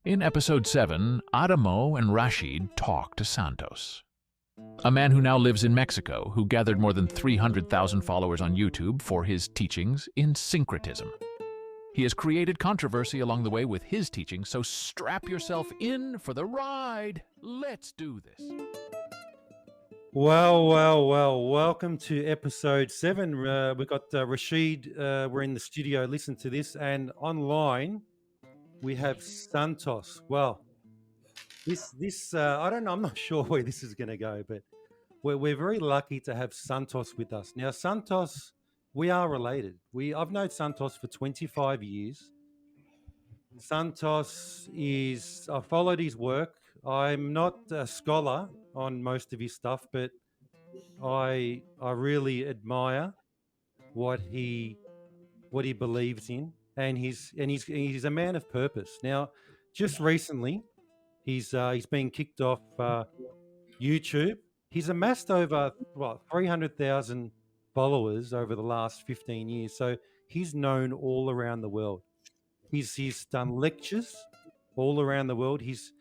In episode 7, Adamo and Rasheed talk to Santos, a man who now lives in Mexico, who gathered more than 300,000 followers on YouTube for his teachings in Syncretism. He has created controversy along the way with his teaching, so strap yourself in for the ride. Let's do this. Well, welcome to episode 7. We've got Rasheed, we're in the studio, listen to this, and online we have Santos. Well, this I don't know, I'm not sure where this is going to go, but we're very lucky to have Santos with us. Now, Santos, we are related. I've known Santos for 25 years. Santos I followed his work. I'm not a scholar on most of his stuff, but I really admire what he believes in, and he's a man of purpose. Now, just recently, he's been kicked off YouTube. He's amassed over 300,000 followers over the last 15 years, so he's known all around the world. He's done lectures all around the world. He's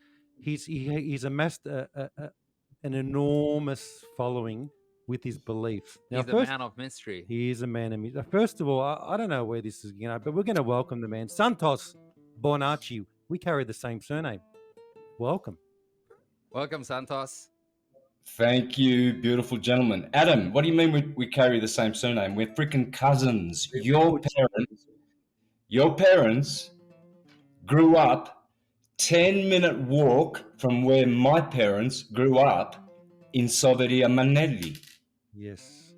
amassed an enormous following with his beliefs. Now, he's a man of mystery. He is a man of mystery. First of all, I don't know where this is, but we're going to welcome the man, Santos Bonacci. We carry the same surname. Welcome. Welcome, Santos. Thank you, beautiful gentlemen. Adam, what do you mean we carry the same surname? We're freaking cousins. Your parents grew up 10-minute walk from where my parents grew up in Soveria Manelli. Yes.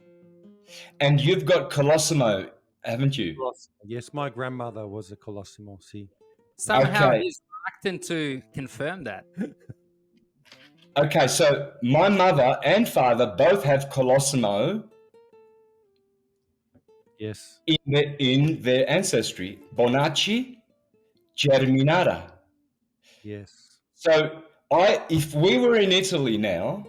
And you've got Colosimo, haven't you? Yes, my grandmother was a Colosimo. See. Somehow he's reluctant to confirm that. Okay, so my mother and father both have Colosimo. Yes. In their ancestry, Bonacci, Germinata. Yes. So if we were in Italy now,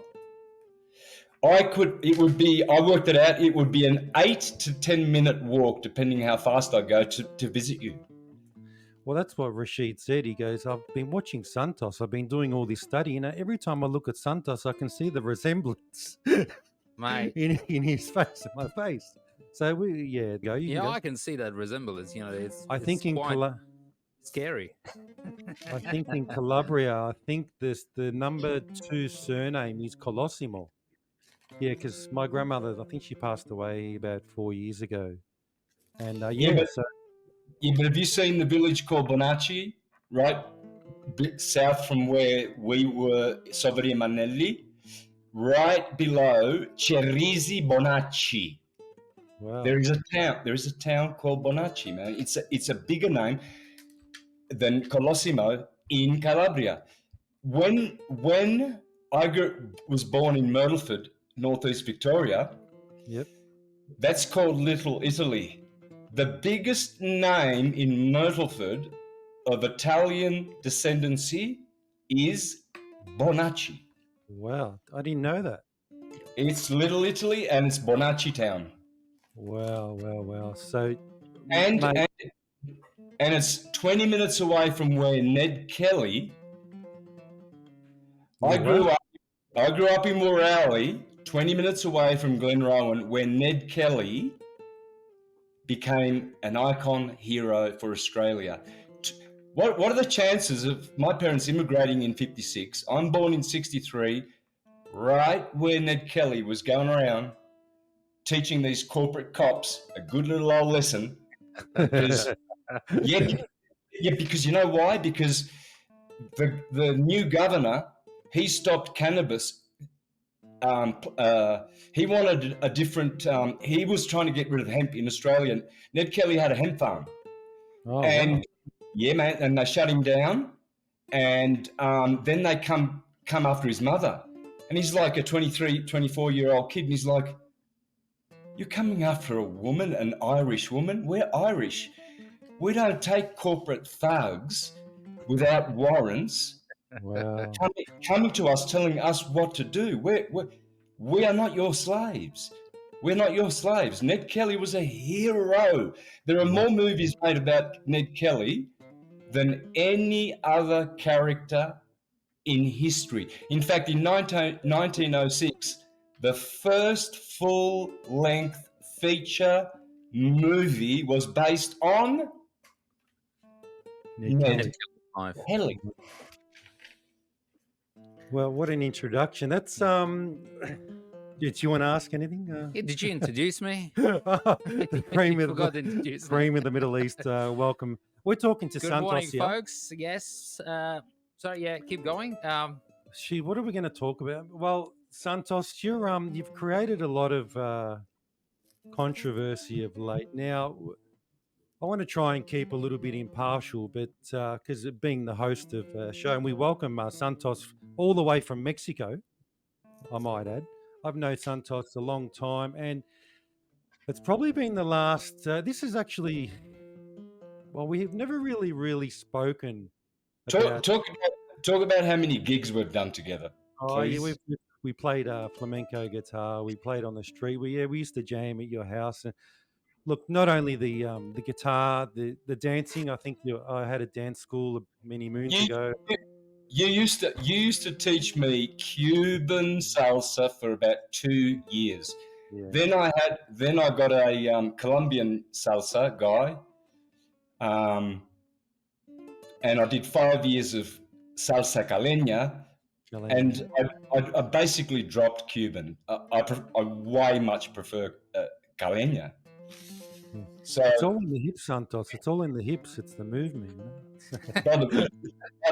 I worked it out, it would be an 8 to 10 minute walk, depending how fast I go to visit you. Well, that's what Rasheed said. He goes, I've been watching Santos. I've been doing all this study. Every time I look at Santos, I can see the resemblance in his face, in my face. So I can see that resemblance. It's quite scary. I think in Calabria, I think the number 2 surname is Colosimo. Yeah, because my grandmother, I think she passed away about 4 years ago. And but have you seen the village called Bonacci, right? South from where we were, Soveria Manelli, right below Cerisi Bonacci. Wow. There is a town called Bonacci, man. It's a bigger name than Colosimo in Calabria. When I was born in Myrtleford, Northeast Victoria, yep, that's called Little Italy. The biggest name in Myrtleford of Italian descendancy is Bonacci. Wow, I didn't know that. It's Little Italy and it's Bonacci town. Wow. So, and it's 20 minutes away from where Ned Kelly. I grew up in Morale, 20 minutes away from Glenrowan, where Ned Kelly became an icon hero for Australia. What are the chances of my parents immigrating in 56? I'm born in 63, right where Ned Kelly was going around teaching these corporate cops a good little old lesson. Because, because you know why? Because the new governor, he stopped cannabis. He wanted a different. He was trying to get rid of hemp in Australia. Ned Kelly had a hemp farm, and they shut him down. And then they come after his mother, and he's like a 23, 24-year-old kid, and he's like, "You're coming after a woman, an Irish woman? We're Irish. We don't take corporate thugs without warrants." Wow. Coming to us, telling us what to do. We are not your slaves. We're not your slaves. Ned Kelly was a hero. There are more movies made about Ned Kelly than any other character in history. In fact, in 1906, the first full-length feature movie was based on Ned Kelly. Well, what an introduction. That's did you want to ask anything? Yeah, did you introduce me? Cream of the Middle East. Welcome. We're talking to Good Santos morning, here. folks. Yes. Sorry, yeah, keep going. What are we going to talk about? Well, Santos, you've created a lot of controversy of late. Now, I want to try and keep a little bit impartial, but because being the host of a show, and we welcome Santos all the way from Mexico, I might add. I've known Santos a long time, and it's probably been the last. This is actually, well, we have never really spoken. Talk about how many gigs we've done together. Oh yeah, we played flamenco guitar. We played on the street. We used to jam at your house. And look, not only the guitar, the dancing. I think I had a dance school many moons ago. You used to teach me Cuban salsa for about 2 years. Yeah. Then I got a Colombian salsa guy, and I did 5 years of salsa caleña, and I basically dropped Cuban. I way much prefer caleña. So it's all in the hips, Santos. It's all in the hips. It's the movement. Brother,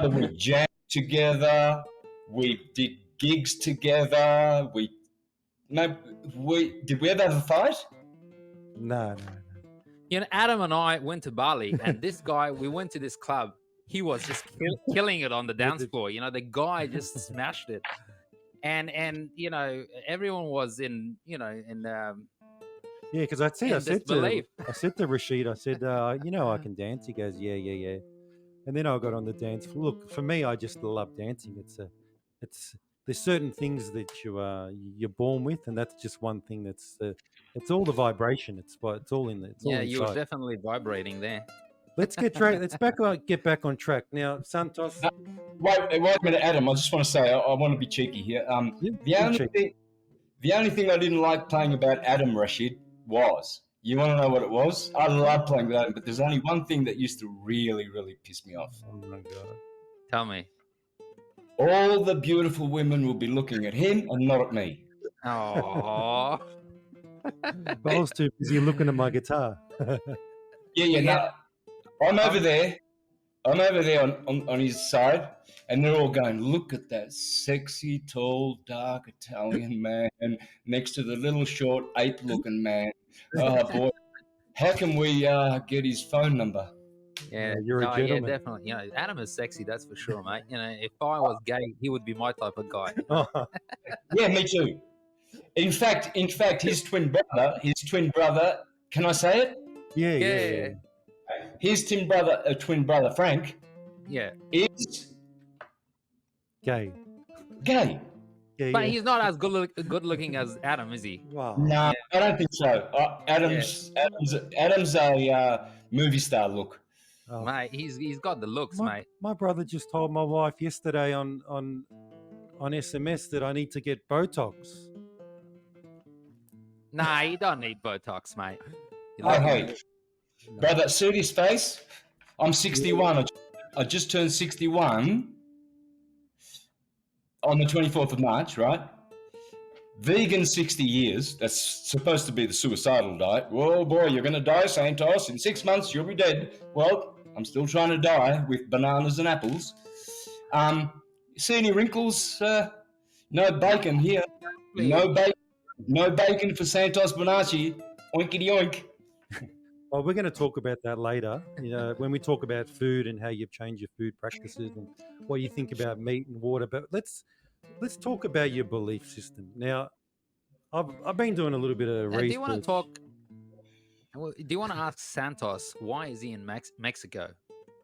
we jammed together. We did gigs together. Did we ever have a fight? No. You know, Adam and I went to Bali, and this guy, we went to this club. He was just killing it on the dance floor. You know, the guy just smashed it, and you know, everyone was in. Yeah, because I said to Rasheed, I said, I can dance. He goes, yeah. And then I got on the dance floor. Look, for me, I just love dancing. There's certain things that you're born with, and that's just one thing. It's all the vibration. It's all in there. You were definitely vibrating there. Let's get back on track now, Santos. Wait a minute, Adam. I just want to say I want to be cheeky here. The only thing I didn't like playing about Adam, Rasheed, was, you want to know what it was? I love playing with Adam, but there's only one thing that used to really, really piss me off. Oh my God. Tell me. All the beautiful women will be looking at him and not at me. Oh. But I was too busy looking at my guitar. No. I'm over there on his side, and they're all going, look at that sexy, tall, dark Italian man next to the little, short, ape-looking man. Oh, boy. How can we get his phone number? Yeah, you're a gentleman. Yeah, definitely. You know, Adam is sexy, that's for sure, mate. You know, if I was gay, he would be my type of guy. Yeah, me too. In fact, his twin brother, can I say it? Yeah. His twin brother, Frank, is gay. But he's not as good looking as Adam, is he? Wow. No, I don't think so. Adam's a movie star look. Oh. Mate, he's got the looks, mate. My brother just told my wife yesterday on SMS that I need to get Botox. Nah, you don't need Botox, mate. Brother, see his face? I'm 61. I just turned 61 on the 24th of March, right? Vegan 60 years. That's supposed to be the suicidal diet. Whoa, boy, you're going to die, Santos. In 6 months, you'll be dead. Well, I'm still trying to die with bananas and apples. See any wrinkles? No bacon here. No bacon for Santos Bonacci. Oinkity oink. Well, we're going to talk about that later. You know, when we talk about food and how you've changed your food practices and what you think about meat and water. But let's talk about your belief system. Now, I've been doing a little bit of research. Do you want to ask Santos why is he in Mexico?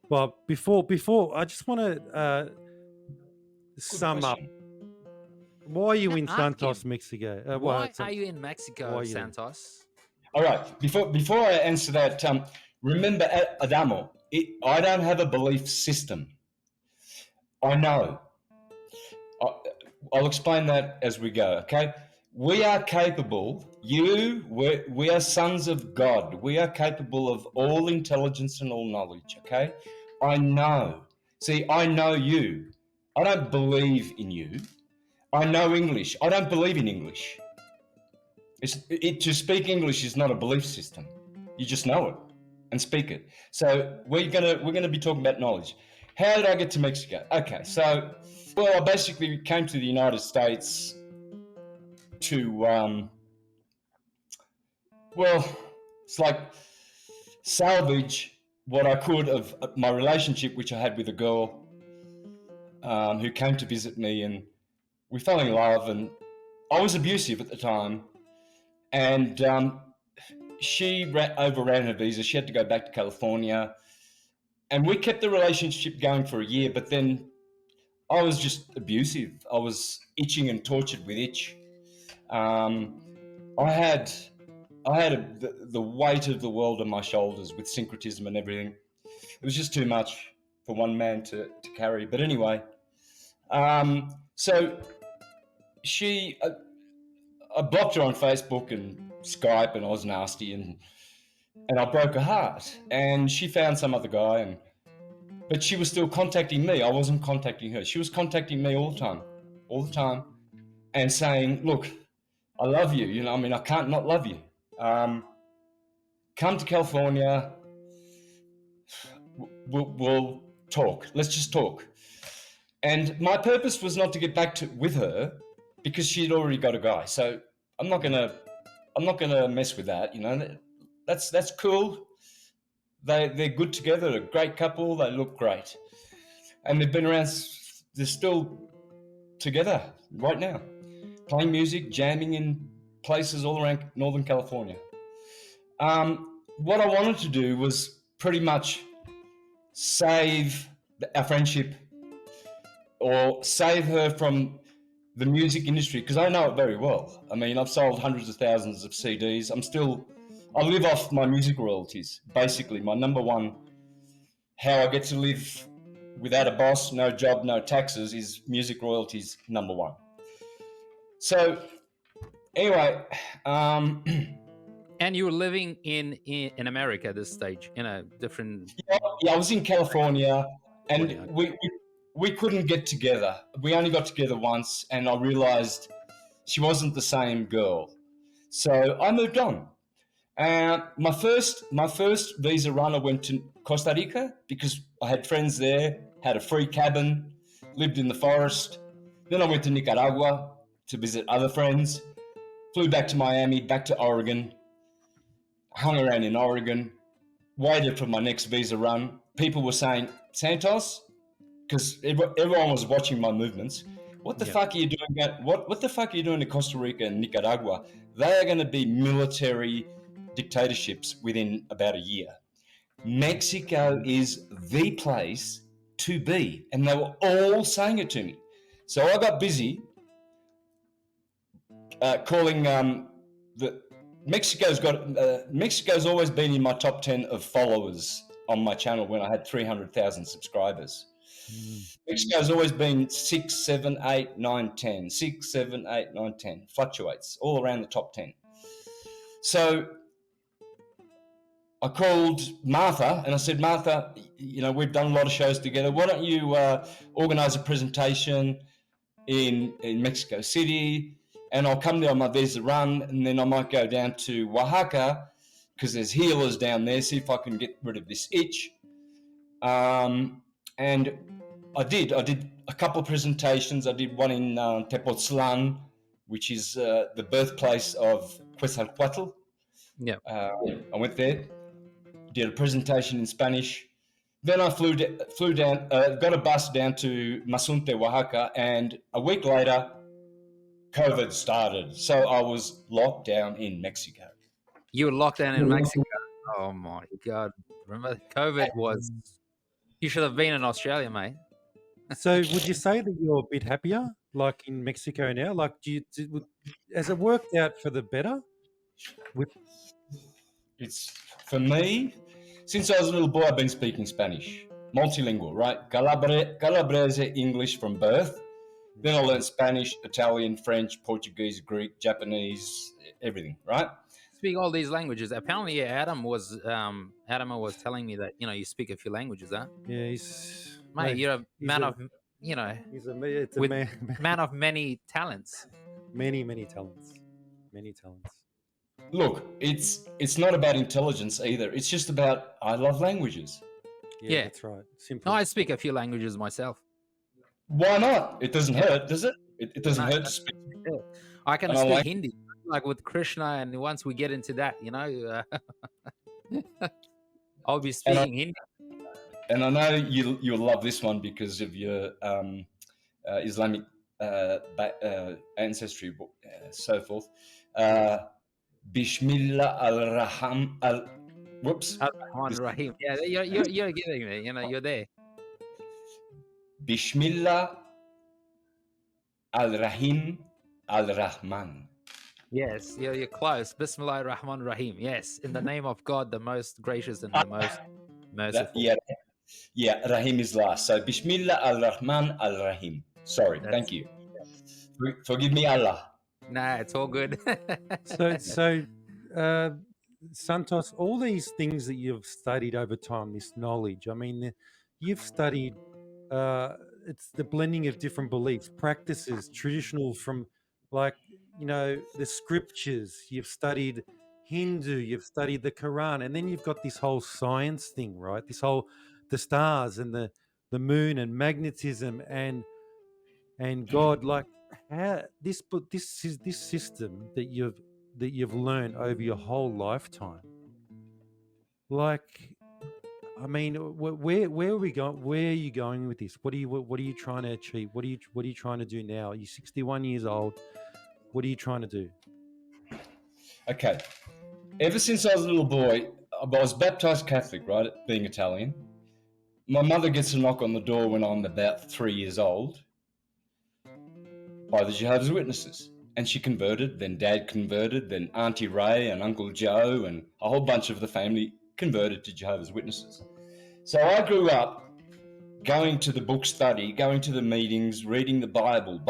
Well, before I just want to sum up. Why are you in Santos, Mexico? Why are you in Mexico, Santos? All right. Before I answer that, remember, Adamo, I don't have a belief system. I know. I'll explain that as we go, okay? We are capable, we are sons of God. We are capable of all intelligence and all knowledge, okay? I know. See, I know you. I don't believe in you. I know English. I don't believe in English. To speak English is not a belief system. You just know it and speak it. So we're gonna be talking about knowledge. How did I get to Mexico? Okay, so I basically came to the United States to it's like salvage what I could of my relationship, which I had with a girl who came to visit me, and we fell in love, and I was abusive at the time, and she overran her visa. She had to go back to California, and we kept the relationship going for a year, but then I was just abusive. I was itching and tortured with itch. I had the weight of the world on my shoulders with syncretism and everything. It was just too much for one man to carry. But anyway, so I blocked her on Facebook and Skype, and I was nasty, and I broke her heart. And she found some other guy, but she was still contacting me. I wasn't contacting her. She was contacting me all the time, and saying, "Look, I love you. You know, I mean, I can't not love you. Come to California. We'll talk. Let's just talk." And my purpose was not to get back with her, because she'd already got a guy. So I'm not gonna mess with that. You know, that's cool. They're good together. They're a great couple. They look great, and they've been around. They're still together right now, playing music, jamming in places all around Northern California. What I wanted to do was pretty much save our friendship, or save her from the music industry, because I know it very well. I mean, I've sold hundreds of thousands of CDs. I live off my music royalties. Basically, my number one, how I get to live without a boss, no job, no taxes, is music royalties, number one. So anyway, and you were living in America at this stage, in a different... Yeah, I was in California, and we couldn't get together. We only got together once, and I realized she wasn't the same girl. So I moved on. My first visa run, I went to Costa Rica because I had friends there, had a free cabin, lived in the forest. Then I went to Nicaragua to visit other friends, flew back to Miami, back to Oregon, hung around in Oregon, waited for my next visa run. People were saying, "Santos," because everyone was watching my movements. What the fuck are you doing? What the fuck are you doing in Costa Rica and Nicaragua? They are going to be military dictatorships within about a year. Mexico is the place to be, and they were all saying it to me. So I got busy calling the Mexico's always been in my top 10 of followers on my channel when I had 300,000 subscribers. Mexico's always been 6, 7, 8, 9, 10. 6, 7, 8, 9, 10. Fluctuates all around the top 10. So I called Martha and I said, "Martha, you know, we've done a lot of shows together. Why don't you organize a presentation in Mexico City, and I'll come there on my visa run, and then I might go down to Oaxaca because there's healers down there, see if I can get rid of this itch." And I did a couple of presentations. I did one in Tepoztlan, which is the birthplace of Quetzalcoatl. Yeah. I went there, did a presentation in Spanish. Then I flew down, got a bus down to Mazunte, Oaxaca, and a week later, COVID started. So I was locked down in Mexico. You were locked down in Mexico? Oh my God. Remember, COVID was... You should have been in Australia, mate. So would you say that you're a bit happier, like in Mexico now? Like, has it worked out for the better? It's, for me, Since I was a little boy, I've been speaking Spanish. Multilingual, right? Calabrese English from birth. Then I learned Spanish, Italian, French, Portuguese, Greek, Japanese, everything, right? Speak all these languages. Apparently, Adam was telling me that you speak a few languages, huh? Yeah, he's Mate, you're a man of it's a with man, man of many talents. many talents. Look, it's not about intelligence either. It's just about I love languages. Yeah, Yeah. that's right. No, I speak a few languages myself. Why not? It doesn't hurt, does it? It doesn't No, hurt to speak. I can And I speak like- Hindi, like with Krishna, and once we get into that, I'll be speaking Hindi. And I know you'll love this one because of your Islamic ancestry, so forth. Bismillah al-Rahim al. Whoops. Ar-Rahman Rahim. Yeah, you're getting there. You're there. Bismillah al-Rahim al-Rahman. Yes, you're close. Bismillah ar-Rahman Rahim. Yes, in the name of God, the most gracious and the most merciful. Yeah, Rahim is last. So Bismillah al-Rahman al-Rahim. Sorry, thank you. Forgive me, Allah. Nah, it's all good. So, Santos, all these things that you've studied over time, this knowledge, I mean, you've studied, it's the blending of different beliefs, practices, traditional from the scriptures, you've studied Hindu, you've studied the Quran, and then you've got this whole science thing, right? The stars and the moon and magnetism and God, like how this system that you've learned over your whole lifetime. Like, I mean, where are we going? Where are you going with this? What are you trying to achieve? What are you trying to do now? You're 61 years old. What are you trying to do? Okay. Ever since I was a little boy, I was baptized Catholic, right? Being Italian. My mother gets a knock on the door when I'm about 3 years old by the Jehovah's Witnesses. And she converted, then Dad converted, then Auntie Ray and Uncle Joe and a whole bunch of the family converted to Jehovah's Witnesses. So I grew up going to the book study, going to the meetings, reading the Bible,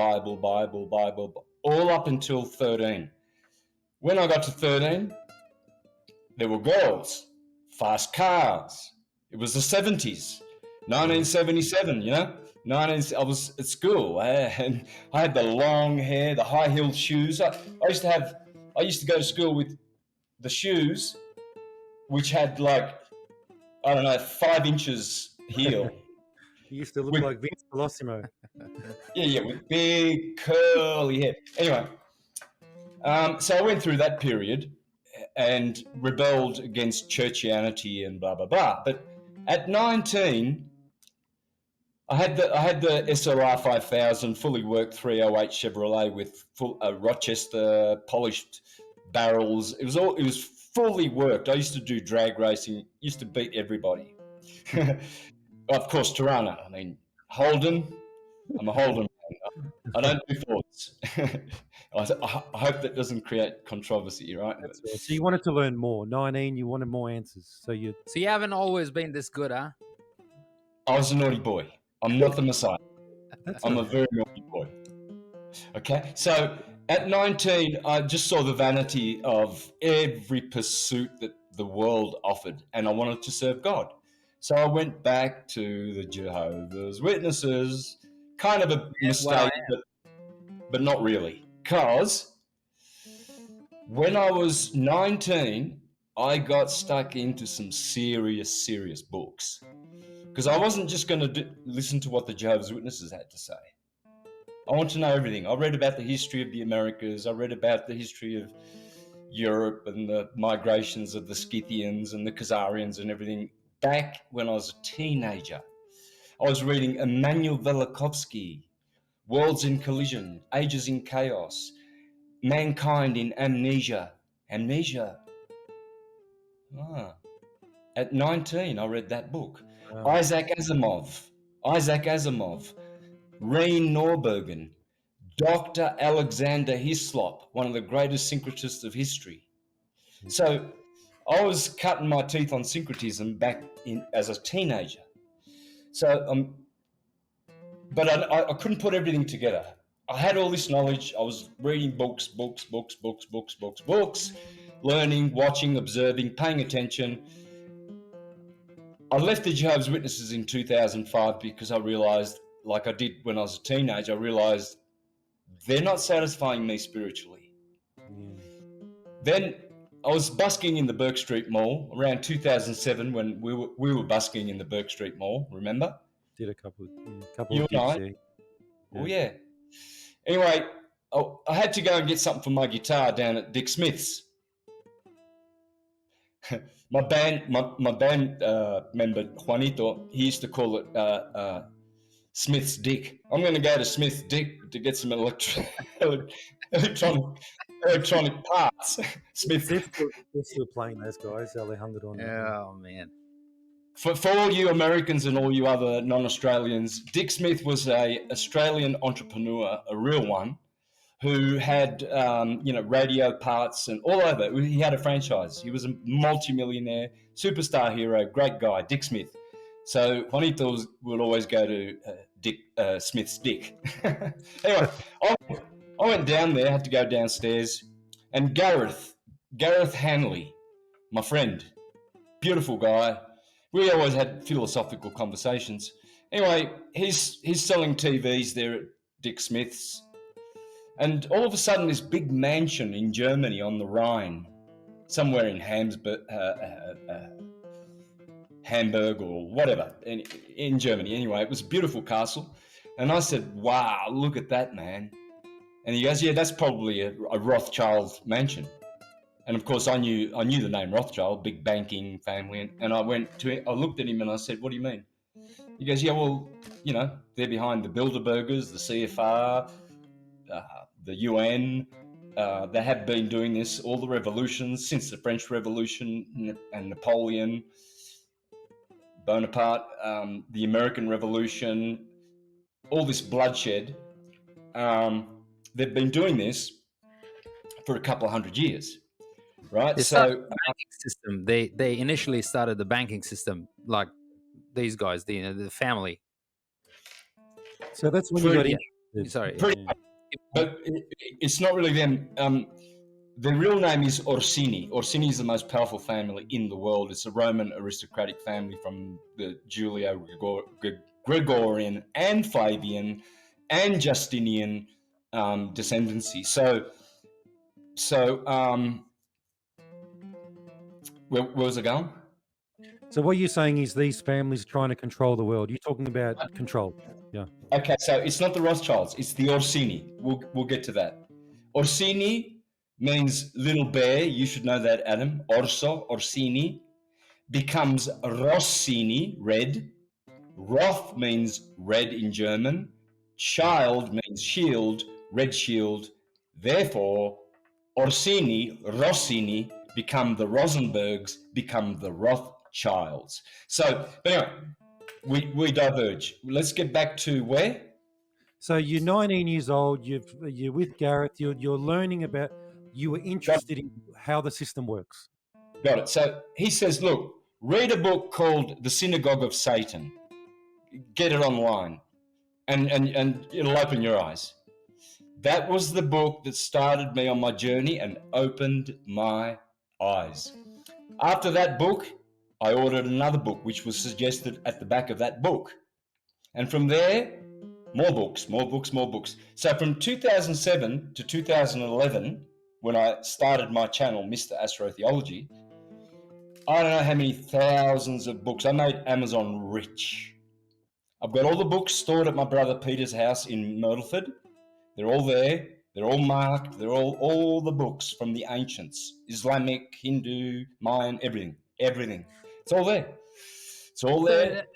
all up until 13. When I got to 13, there were girls, fast cars. It was the 70s, 1977, I was at school and I had the long hair, the high-heeled shoes. I used to go to school with the shoes, which had 5 inches heel. You used to look like Vince Colosimo. Yeah, with big curly hair. Anyway, so I went through that period and rebelled against churchianity and blah blah blah. But at 19, I had the SRR 5000 fully worked 308 Chevrolet with full Rochester polished barrels. It was fully worked. I used to do drag racing. Used to beat everybody. Of course, Tirana. I mean, Holden. I'm a Holden man. I don't do Fords. I hope that doesn't create controversy, right? So you wanted to learn more. 19, you wanted more answers. So you haven't always been this good, huh? I was a naughty boy. I'm not the Messiah. I'm a very naughty boy. Okay, so at 19, I just saw the vanity of every pursuit that the world offered, and I wanted to serve God. So I went back to the Jehovah's Witnesses, kind of a mistake, but not really. Because when I was 19, I got stuck into some serious books. Because I wasn't just going to listen to what the Jehovah's Witnesses had to say. I want to know everything. I read about the history of the Americas. I read about the history of Europe and the migrations of the Scythians and the Khazarians and everything. Back when I was a teenager, I was reading Immanuel Velikovsky, Worlds in Collision, Ages in Chaos, Mankind in Amnesia. At 19, I read that book. Wow. Isaac Asimov, Rein Norbergen, Dr. Alexander Hislop, one of the greatest syncretists of history. So I was cutting my teeth on syncretism back in as a teenager. So, but I couldn't put everything together. I had all this knowledge. I was reading books, learning, watching, observing, paying attention. I left the Jehovah's Witnesses in 2005 because I realized, like I did when I was a teenager, I realized they're not satisfying me spiritually. Then I was busking in the Burke Street Mall around 2007 when we were busking in the Burke Street Mall, remember? Did a couple You of and I? gigs, yeah. Oh, yeah. Anyway, I had to go and get something for my guitar down at Dick Smith's. my band member, Juanito, he used to call it Smith's Dick. I'm going to go to Smith's Dick to get some electronic parts. Smith. They're still playing those guys, Alejandro. Oh, man. For all you Americans and all you other non-Australians, Dick Smith was an Australian entrepreneur, a real one, who had radio parts and all over. He had a franchise. He was a multi-millionaire, superstar hero, great guy, Dick Smith. So Juanito would always go to Dick Smith's Dick. Anyway, I went down there, had to go downstairs, and Gareth Hanley, my friend, beautiful guy. We always had philosophical conversations. Anyway, he's selling TVs there at Dick Smith's. And all of a sudden, this big mansion in Germany on the Rhine, somewhere in Hamburg or whatever, in Germany. Anyway, it was a beautiful castle. And I said, wow, look at that, man. And he goes, yeah, that's probably a Rothschild mansion. And of course, I knew the name Rothschild, big banking family. And I looked at him and I said, what do you mean? He goes, yeah, well, they're behind the Bilderbergers, the CFR, the UN. They have been doing this, all the revolutions since the French Revolution and Napoleon, Bonaparte, the American Revolution, all this bloodshed. They've been doing this for a couple of 100 years. Right, the banking system. They initially started the banking system, like these guys, the family. So that's when you got in. Sorry, but it's not really them. Their real name is Orsini. Orsini is the most powerful family in the world. It's a Roman aristocratic family from the Julio-Gregorian and Flavian and Justinian descendancy. So. Where was it going? So what you're saying is these families are trying to control the world. You're talking about control. Yeah. Okay, so it's not the Rothschilds, it's the Orsini. We'll get to that. Orsini means little bear. You should know that, Adam. Orsini becomes Rossini, red. Roth means red in German. Child means shield, red shield. Therefore, Orsini, Rossini become the Rosenbergs, become the Rothschilds. So, but anyway, we diverge. Let's get back to where? So you're 19 years old. You're with Gareth. You're learning about. You were interested in how the system works. Got it. So he says, look, read a book called The Synagogue of Satan. Get it online, and it'll open your eyes. That was the book that started me on my journey and opened my eyes. After that book, I ordered another book, which was suggested at the back of that book. And from there, more books. So from 2007 to 2011, when I started my channel, Mr. Astrotheology, I don't know how many thousands of books. I made Amazon rich. I've got all the books stored at my brother Peter's house in Myrtleford. They're all there. They're all marked. They're all the books from the ancients, Islamic, Hindu, Mayan, everything. It's all there. It's all there.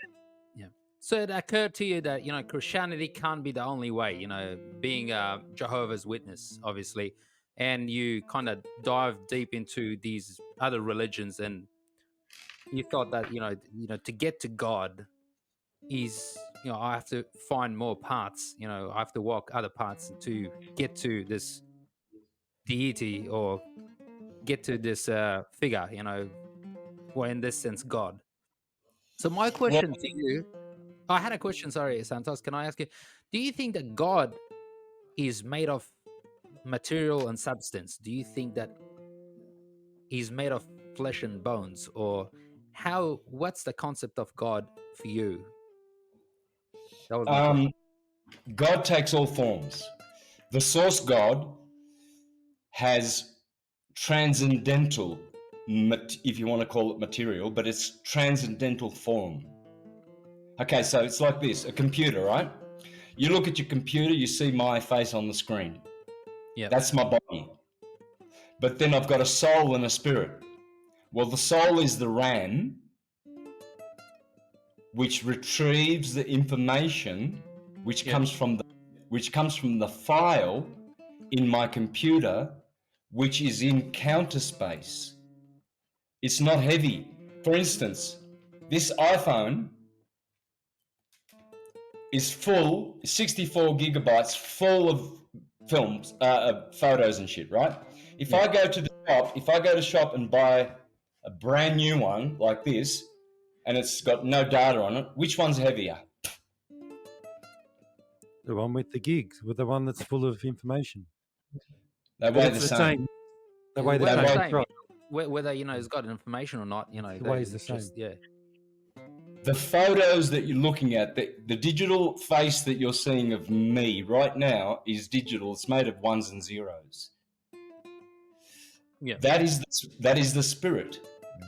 So it occurred to you that, Christianity can't be the only way, being a Jehovah's Witness, obviously, and you kind of dive deep into these other religions, and you thought that, to get to God is, I have to find more paths, I have to walk other paths to get to this deity or get to this figure, or in this sense, God. So my question to you, I had a question, sorry, Santos, can I ask you, do you think that God is made of material and substance? Do you think that he's made of flesh and bones? Or what's the concept of God for you? That was my question. God takes all forms. The source God has transcendental, if you want to call it material, but it's transcendental form. Okay, so it's like this, a computer, right? You look at your computer, you see my face on the screen. Yeah. That's my body. But then I've got a soul and a spirit. Well, the soul is the RAM, which retrieves the information which comes from the file in my computer, which is in counter space. It's not heavy. For instance, this iPhone is full, 64 gigabytes full of films, photos and shit, right? If I go to the shop and buy a brand new one like this, and it's got no data on it, which one's heavier? The one with the gigs, with the one that's full of information. They weigh the same. They weigh the same. Right. Whether it's got information or not, it weighs the same. Yeah. The photos that you're looking at, the digital face that you're seeing of me right now is digital. It's made of ones and zeros. Yeah. That is the spirit.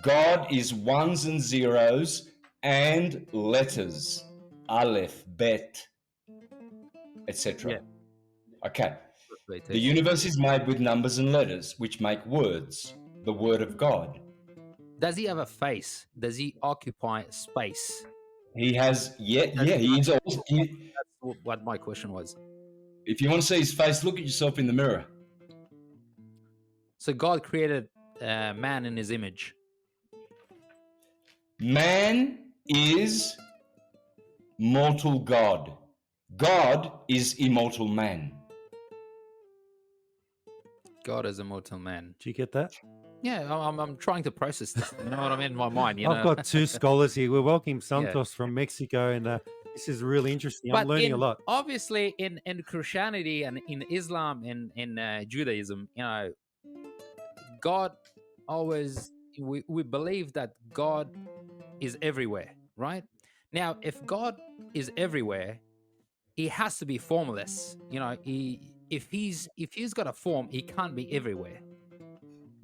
God is ones and zeros and letters, aleph, bet, etc. Yeah. Okay. The universe is made with numbers and letters, which make words, the word of God. Does he have a face? Does he occupy space? He has, That's what my question was. If you want to see his face, look at yourself in the mirror. So God created man in his image. Man is mortal God. God is immortal man. God is immortal man. Do you get that? Yeah, I'm trying to process this. You know what I mean? In my mind, I've got two scholars here. We're welcoming Santos from Mexico, and this is really interesting. I'm learning a lot. Obviously, in Christianity and in Islam and in Judaism, God always, we believe that God is everywhere, right? Now, if God is everywhere, he has to be formless. If he's got a form, he can't be everywhere.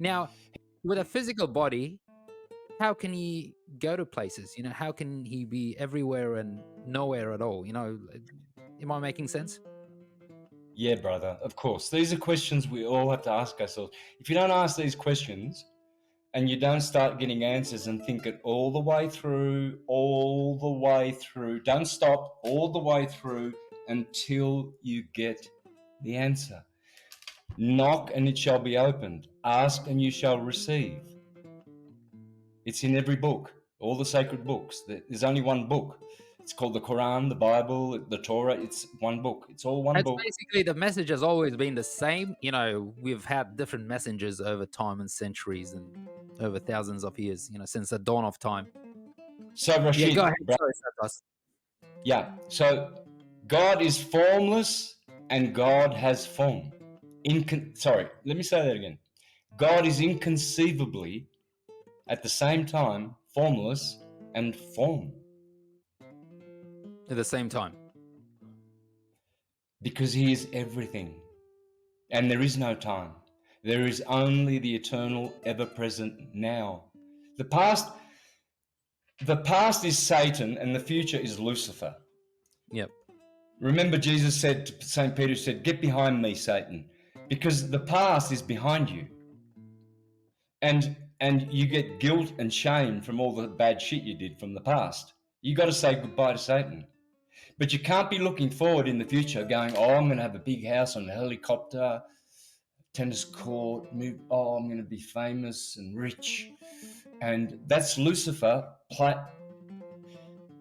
Now, with a physical body, how can he go to places? How can he be everywhere and nowhere at all? Am I making sense? Yeah, brother, of course. These are questions we all have to ask ourselves. If you don't ask these questions and you don't start getting answers and think it all the way through, don't stop all the way through until you get the answer. Knock and it shall be opened. Ask and you shall receive. It's in every book, all the sacred books. There's only one book. It's called the Quran, the Bible, the Torah. It's one book. It's all one book. Basically, the message has always been the same. We've had different messengers over time and centuries and over thousands of years, since the dawn of time. So, Rasheed, go ahead. Sorry, Santos. Yeah, so God is formless and God has form. Let me say that again. God is inconceivably, at the same time, formless and form. At the same time. Because he is everything. And there is no time. There is only the eternal, ever-present now. The past is Satan and the future is Lucifer. Yep. Remember, Jesus said to St. Peter, said, "Get behind me, Satan," because the past is behind you. And you get guilt and shame from all the bad shit you did from the past. You got to say goodbye to Satan. But you can't be looking forward in the future going, I'm going to have a big house on a helicopter, tennis court, I'm going to be famous and rich. And that's Lucifer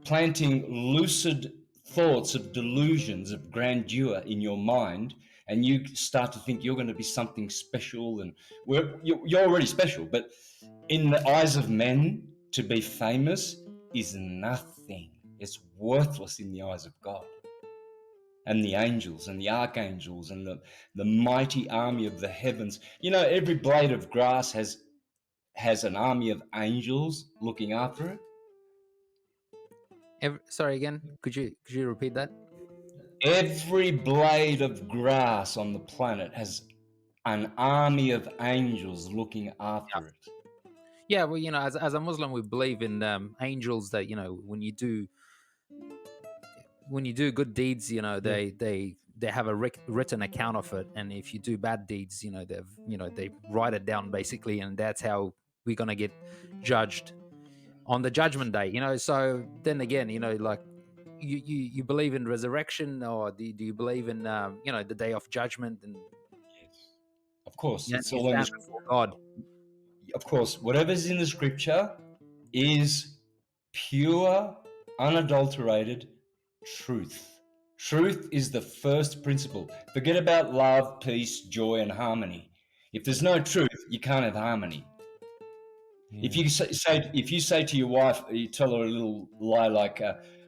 planting lucid thoughts of delusions of grandeur in your mind, and you start to think you're going to be something special, and you're already special, but in the eyes of men, to be famous is nothing. It's worthless in the eyes of God and the angels and the archangels and the mighty army of the heavens. You know, every blade of grass has an army of angels looking after it. Sorry again. Could you repeat that? Every blade of grass on the planet has an army of angels looking after it. Yeah, well, you know, as a Muslim, we believe in angels that, you know, when you do good deeds, you know, they have a written account of it, and if you do bad deeds, you know, they write it down basically, and that's how we're gonna get judged on the judgment day, you know. So then again, you know, like you believe in resurrection, or do you believe in you know, the day of judgment? And yes, of course, yeah, it's you all in the stand before God. Of course, whatever's in the scripture is pure, unadulterated truth. Truth is the first principle. Forget about love, peace, joy, and harmony. If there's no truth, you can't have harmony. If you say to your wife, you tell her a little lie like,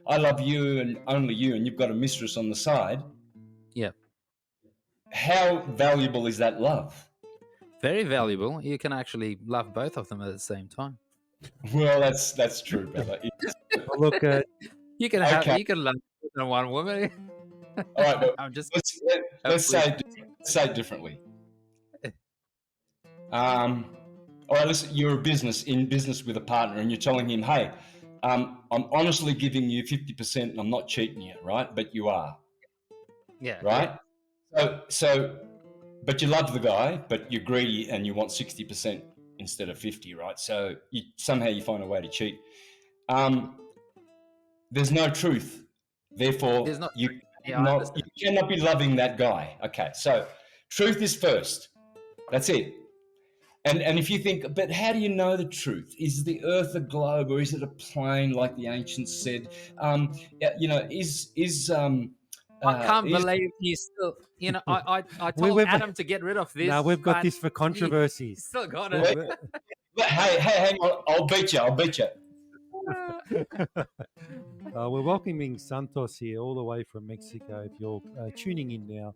"I love you and only you," and you've got a mistress on the side. Yeah. How valuable is that love? Very valuable. You can actually love both of them at the same time. Well, that's true, brother. Well, look, You can love more than one woman. All right, but I'm just let's say it differently. All right, listen, you're in business with a partner, and you're telling him, "Hey, I'm honestly giving you 50%, and I'm not cheating you, right? But you are, right? Yeah. So, but you love the guy, but you're greedy, and you want 60% instead of 50, right? So somehow you find a way to cheat. There's no truth, therefore you cannot be loving that guy. Okay, so truth is first. That's it. And if you think, but how do you know the truth? Is the earth a globe, or is it a plane, like the ancients said? You know, I can't believe you still. You know, I told Adam to get rid of this. No, we've got this for controversies. He still got it. Hey, hang on! I'll beat you. We're welcoming Santos here, all the way from Mexico. If you're tuning in now,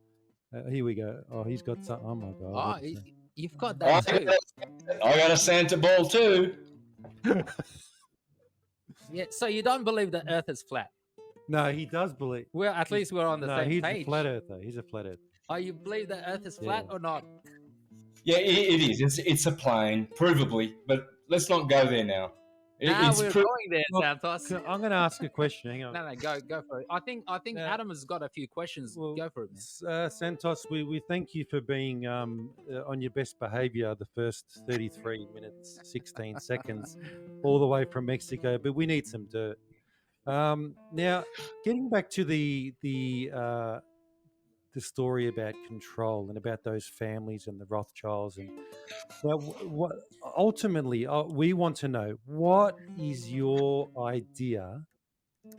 here we go. Oh, he's got some. Oh my God! Oh, you've got that too. I got a Santa ball too. Yeah. So you don't believe the Earth is flat? No, he does believe. Well, at least we're on the same page. No, he's a flat earther. He's a flat earther. Oh, you believe the Earth is flat or not? Yeah, it is. It's a plane, provably, but let's not go there now. We're going there, Santos. I'm going to ask a question. Hang on. No, go for it. I think Adam has got a few questions. Well, go for it, man. Santos, we thank you for being on your best behavior the first 33 minutes, 16 seconds, all the way from Mexico, but we need some dirt. Now, getting back to the story about control and about those families and the Rothschilds, and what ultimately we want to know, what is your idea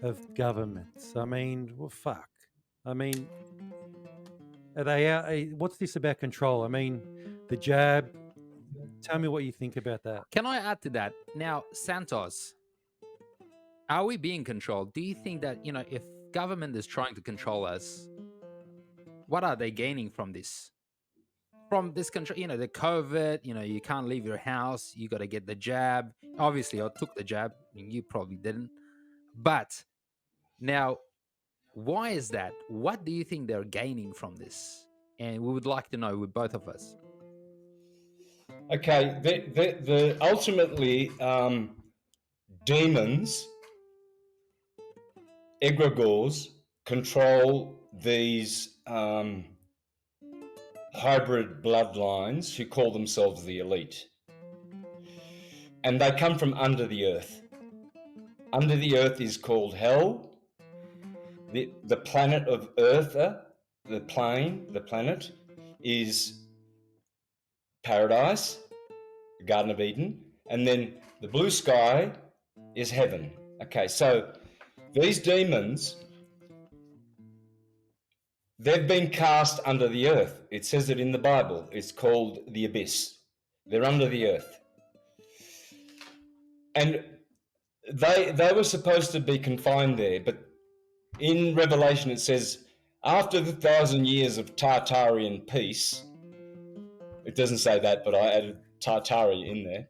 of governments? I mean, well, fuck. I mean, are they out? What's this about control? I mean, the jab. Tell me what you think about that. Can I add to that? Now, Santos, are we being controlled? Do you think that, you know, if government is trying to control us, what are they gaining from this? From this control, you know, the COVID, you know, you can't leave your house, you got to get the jab. Obviously, I took the jab, I mean, you probably didn't. But now, why is that? What do you think they're gaining from this? And we would like to know with both of us. Okay, the ultimately demons, egregores, control these hybrid bloodlines who call themselves the elite. And they come from under the earth. Under the earth is called hell. The planet of Earth, the planet, is paradise, the Garden of Eden. And then the blue sky is heaven. Okay, so these demons They've been cast under the earth. It says it in the Bible. It's called the abyss. They're under the earth. And they were supposed to be confined there, but in Revelation it says, after the 1,000 years of Tartarian peace, it doesn't say that, but I added Tartari in there.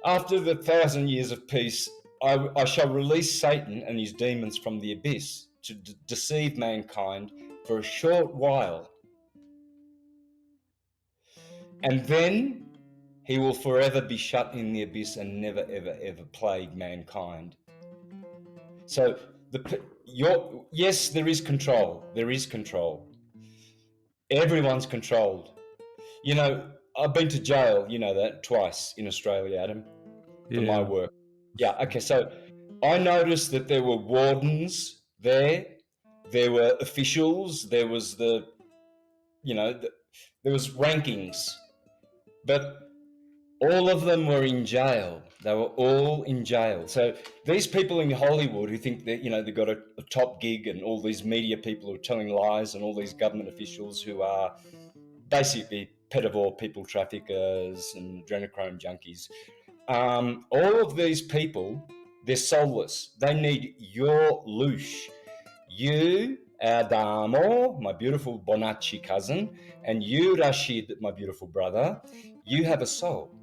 After the 1,000 years of peace, I shall release Satan and his demons from the abyss to deceive mankind for a short while. And then he will forever be shut in the abyss and never, ever, ever plague mankind. So, yes, there is control. There is control. Everyone's controlled. You know, I've been to jail, you know that, twice in Australia, Adam, for my work. Yeah, okay, so I noticed that there were wardens there were officials, there was there was rankings, but all of them were in jail. They were all in jail. So these people in Hollywood who think that, you know, they've got a top gig, and all these media people who are telling lies, and all these government officials who are basically pedophile people traffickers and adrenochrome junkies. All of these people, they're soulless. They need your loosh. You, Adamo, my beautiful Bonacci cousin, and you, Rasheed, my beautiful brother, you have a soul.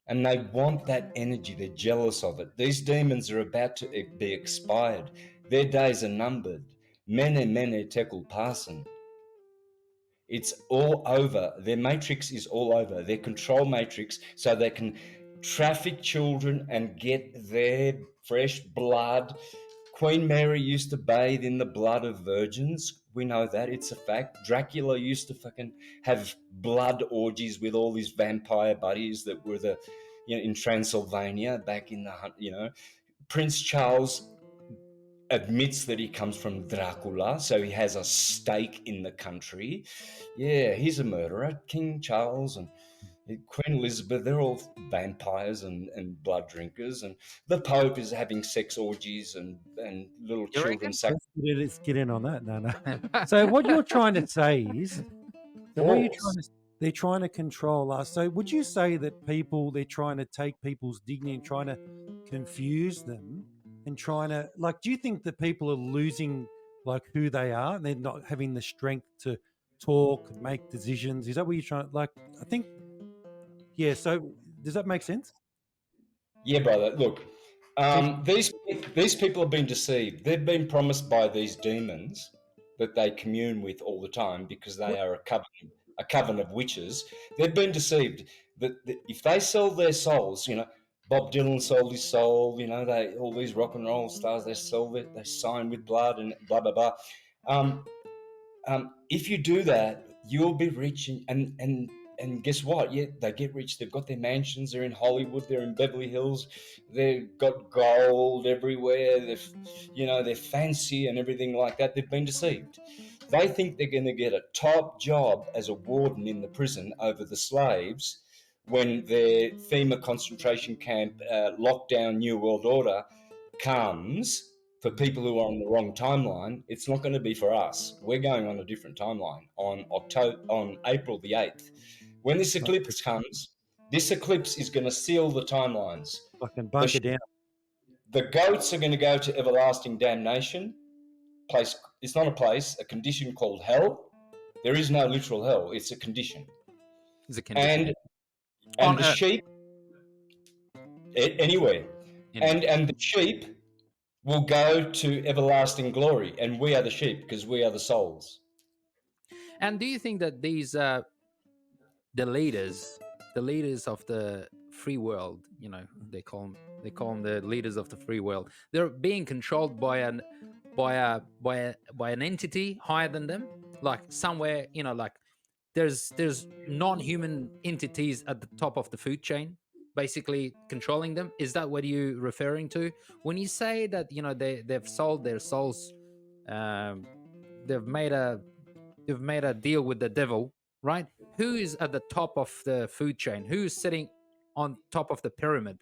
And they want that energy. They're jealous of it. These demons are about to be expired. Their days are numbered. Mene tekel parson. It's all over. Their matrix is all over. Their control matrix, so they can traffic children and get their fresh blood. Queen Mary used to bathe in the blood of virgins. We know that. It's a fact. Dracula used to fucking have blood orgies with all his vampire buddies that were in Transylvania back in the, Prince Charles admits that he comes from Dracula, so he has a stake in the country. Yeah, he's a murderer. King Charles and Queen Elizabeth, they're all vampires and blood drinkers, and the Pope is having sex orgies and little children. Let's get in on that. No. So what you're trying to say is, they're trying to control us. So would you say that they're trying to take people's dignity and trying to confuse them and trying to, like, do you think that people are losing like who they are and they're not having the strength to talk and make decisions? Is that what you're trying? Like, I think. Yeah, so does that make sense? Yeah, brother. Look, these people have been deceived. They've been promised by these demons that they commune with all the time, because they are a coven of witches. They've been deceived that if they sell their souls, Bob Dylan sold his soul, all these rock and roll stars, they sign with blood and blah, blah, blah. If you do that, you'll be rich, and guess what? Yeah, they get rich. They've got their mansions. They're in Hollywood. They're in Beverly Hills. They've got gold everywhere. They're fancy and everything like that. They've been deceived. They think they're going to get a top job as a warden in the prison over the slaves when their FEMA concentration camp lockdown New World Order comes. For people who are on the wrong timeline, it's not going to be for us. We're going on a different timeline on April the 8th. When this eclipse comes, this eclipse is going to seal the timelines. Fucking bunker down. The goats are going to go to everlasting damnation. It's not a place, a condition called hell. There is no literal hell. It's a condition. It's a condition. And the sheep, anywhere. And the sheep will go to everlasting glory, and we are the sheep because we are the souls. And do you think that these the leaders of the free world, they call them the leaders of the free world, they're being controlled by an entity higher than them, like somewhere, like there's non-human entities at the top of the food chain, basically controlling them? Is that what you're referring to when you say that they've sold their souls? They've made a deal with the devil, right? Who is at the top of the food chain? Who is sitting on top of the pyramid?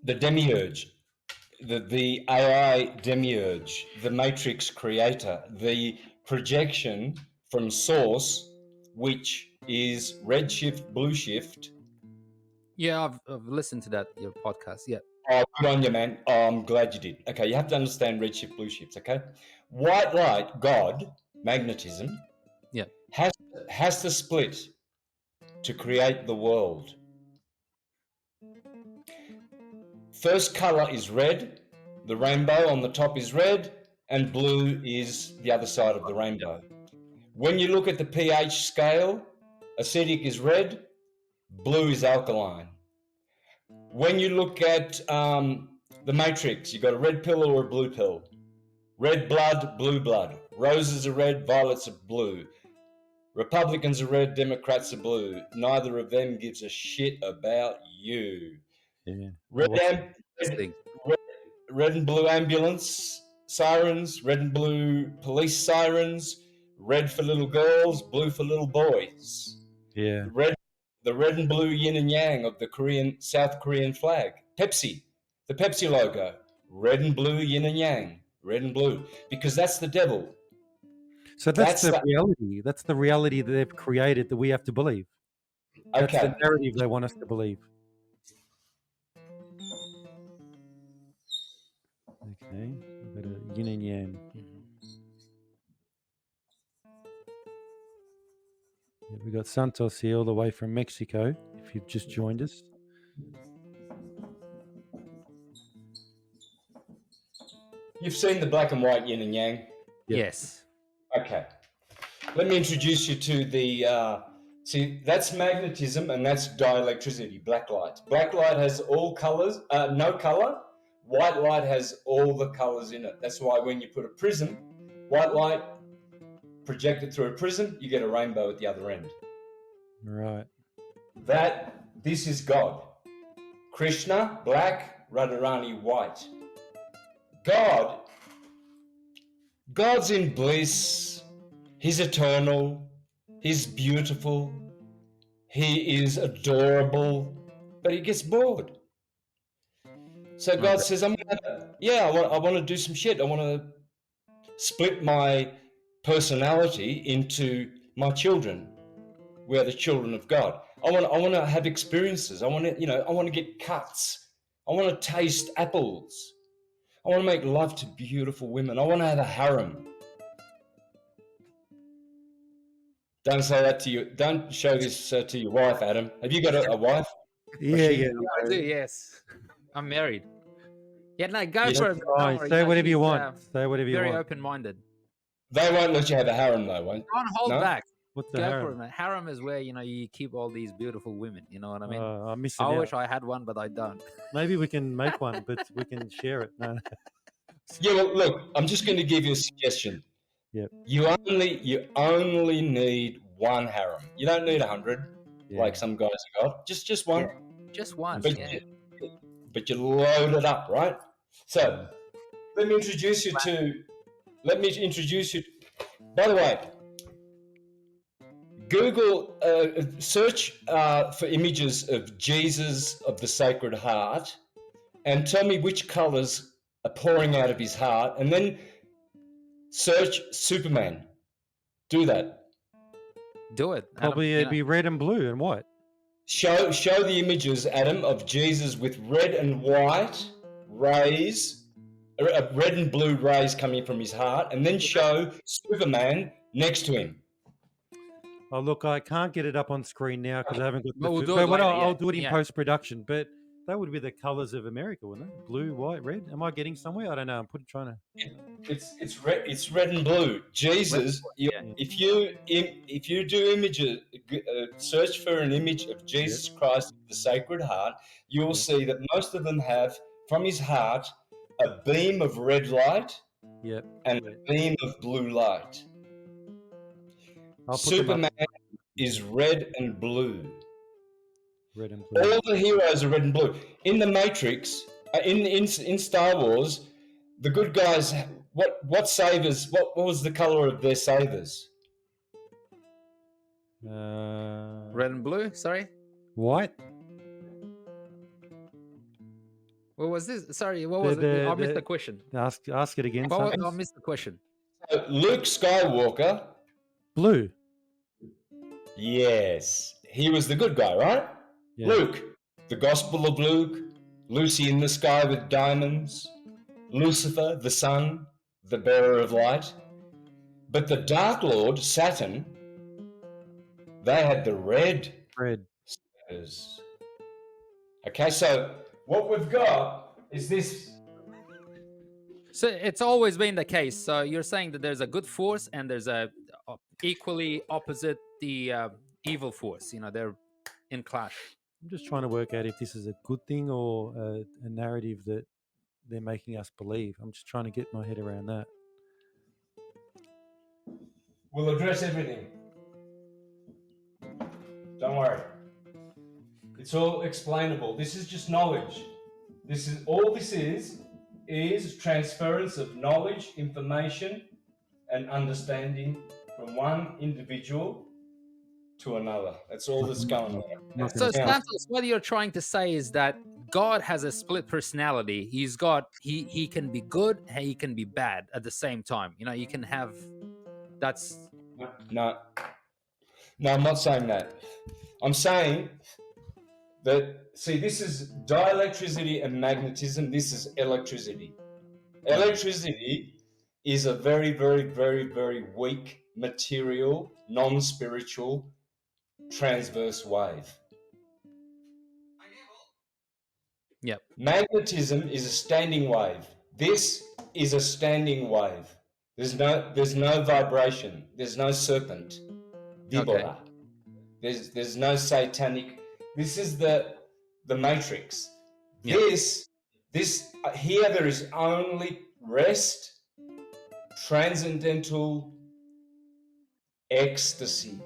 The demiurge. the AI demiurge, the matrix creator, the projection from source, which is redshift, blue shift. Yeah, I've listened to that, your podcast. Yeah. Oh, good on you, man. Oh, I'm glad you did. Okay, you have to understand redshift, blue shifts, okay? White light, God, magnetism, Yeah. has to split to create the world. First color is red, the rainbow on the top is red, and blue is the other side of the rainbow. When you look at the pH scale, acidic is red, blue is alkaline. When you look at the matrix, you've got a red pill or a blue pill. Red blood, blue blood. Roses are red, violets are blue. Republicans are red, Democrats are blue. Neither of them gives a shit about you. Yeah. Red and blue ambulance sirens, red and blue police sirens, red for little girls, blue for little boys. Yeah. The red and blue yin and yang of the South Korean flag. Pepsi, the Pepsi logo, red and blue yin and yang, red and blue, because that's the devil. So that's the reality. That's the reality that they've created that we have to believe. That's the narrative they want us to believe. Okay, we've got a yin and yang. Yeah, we got Santos here all the way from Mexico, if you've just joined us. You've seen the black and white yin and yang? Yep. Yes. Okay. Let me introduce you to the, see, that's magnetism and that's dielectricity, black light. Black light has all colors, no color. White light has all the colors in it. That's why when you put a prism, white light projected through a prism, you get a rainbow at the other end. Right. This is God. Krishna, black, Radharani, white. God's in bliss. He's eternal. He's beautiful. He is adorable, but he gets bored. So God says, I want to do some shit. I want to split my personality into my children. We are the children of God. I want to have experiences. I want to get cuts. I want to taste apples. I want to make love to beautiful women. I want to have a harem. Don't say that to you. Don't show this to your wife, Adam. Have you got a wife? Yeah. I do, yes. I'm married. Yeah, no, go for it. Fine. Say whatever you want. Say whatever you want. Very open-minded. They won't let you have a harem, though, won't they? Don't hold back. What's the Go harem? for it, man. Harem is where, you keep all these beautiful women. You know what I mean? I'm missing I out. wish I had one, but I don't. Maybe we can make one, but we can share it. No. Yeah, well, look, I'm just going to give you a suggestion. Yep. You only need one harem. You don't need 100, like some guys have got. Just one. Yeah. Just one. But you load it up, right? So let me introduce you to. By the way, Google search for images of Jesus of the Sacred Heart, and tell me which colors are pouring out of his heart, and then search Superman. Do that. Do it. Probably it'd be red and blue and white. Show the images, Adam, of Jesus with red and white rays, red and blue rays coming from his heart, and then show Superman next to him. Oh, look, I can't get it up on screen now because I haven't got the... We'll do it later, I'll do it in post-production, but that would be the colors of America, wouldn't it? Blue, white, red. Am I getting somewhere? I don't know. I'm trying to... It's red. It's red and blue. Jesus. If you do images, search for an image of Jesus Christ, the Sacred Heart, you will see that most of them have from his heart a beam of red light and a beam of blue light. Superman is red and blue. Red and blue. All the heroes are red and blue. In the Matrix, in Star Wars, the good guys, what sabers? What was the color of their sabers? Red and blue. Sorry. White. What was this? Sorry, what was it? I missed the question. Ask it again. I Santos. missed the question. So Luke Skywalker, Blue. yes, he was the good guy, right? Yeah. Luke, the Gospel of Luke, Lucy in the sky with diamonds, Lucifer, the sun, the bearer of light. But the Dark Lord, Saturn, they had the red. Spheres. Okay, so what we've got is this. So it's always been the case. So you're saying that there's a good force and there's a equally opposite the evil force. You know, they're in clash. I'm just trying to work out if this is a good thing or a narrative that they're making us believe. I'm just trying to get my head around that. We'll address everything. Don't worry. It's all explainable. This is just knowledge. This is transference of knowledge, information, and understanding from one individual to another. That's all that's going on. So Santos, what you're trying to say is that God has a split personality. He can be good, he can be bad at the same time. You know, you can have No, I'm not saying that. I'm saying that, see, this is dielectricity and magnetism. This is electricity. Electricity is a very, very, very, very weak material, non-spiritual, transverse wave. Yep. Magnetism is a standing wave. This is a standing wave. There's no vibration. There's no serpent. Vibora. Okay. There's no satanic. This is the matrix. Yep. This here there is only rest, transcendental ecstasy,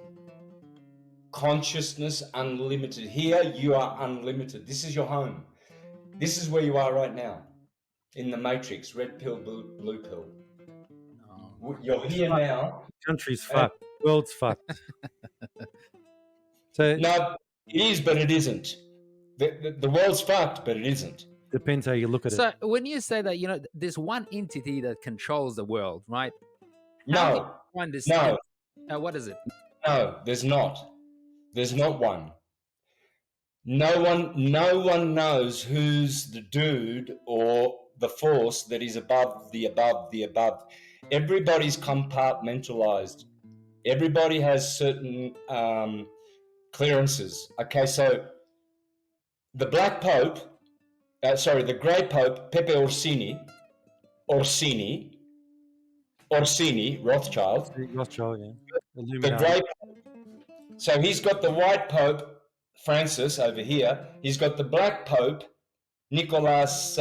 consciousness unlimited. Here you are unlimited. This is your home. This is where you are right now, in the matrix, red pill, blue pill. Oh. You're here now. Country's fucked. World's fucked. So no, it is, but it isn't. The world's fucked, but it isn't. Depends how you look at it. So when you say that, you know, there's one entity that controls the world, right? No. What is it? No, there's not. There's not one. No one knows who's the dude or the force that is above the above the above. Everybody's compartmentalized. Everybody has certain clearances. Okay, so the Black Pope, the Grey Pope, Pepe Orsini, Rothschild, yeah. The Grey Pope. So he's got the White Pope, Francis, over here. He's got the Black Pope, Nicholas,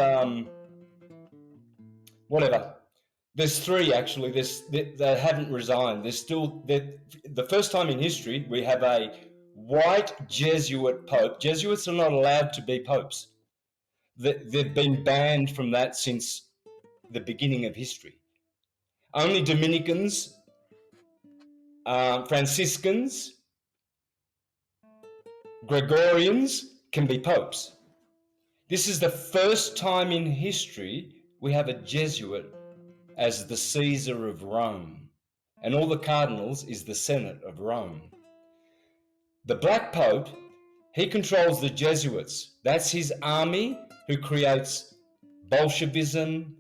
whatever. There's three, actually. They haven't resigned. There's still, the first time in history, we have a white Jesuit Pope. Jesuits are not allowed to be popes. They've been banned from that since the beginning of history. Only Dominicans, Franciscans, Gregorians can be popes. This is the first time in history we have a Jesuit as the Caesar of Rome, and all the cardinals is the Senate of Rome. The Black Pope, he controls the Jesuits. That's his army who creates Bolshevism,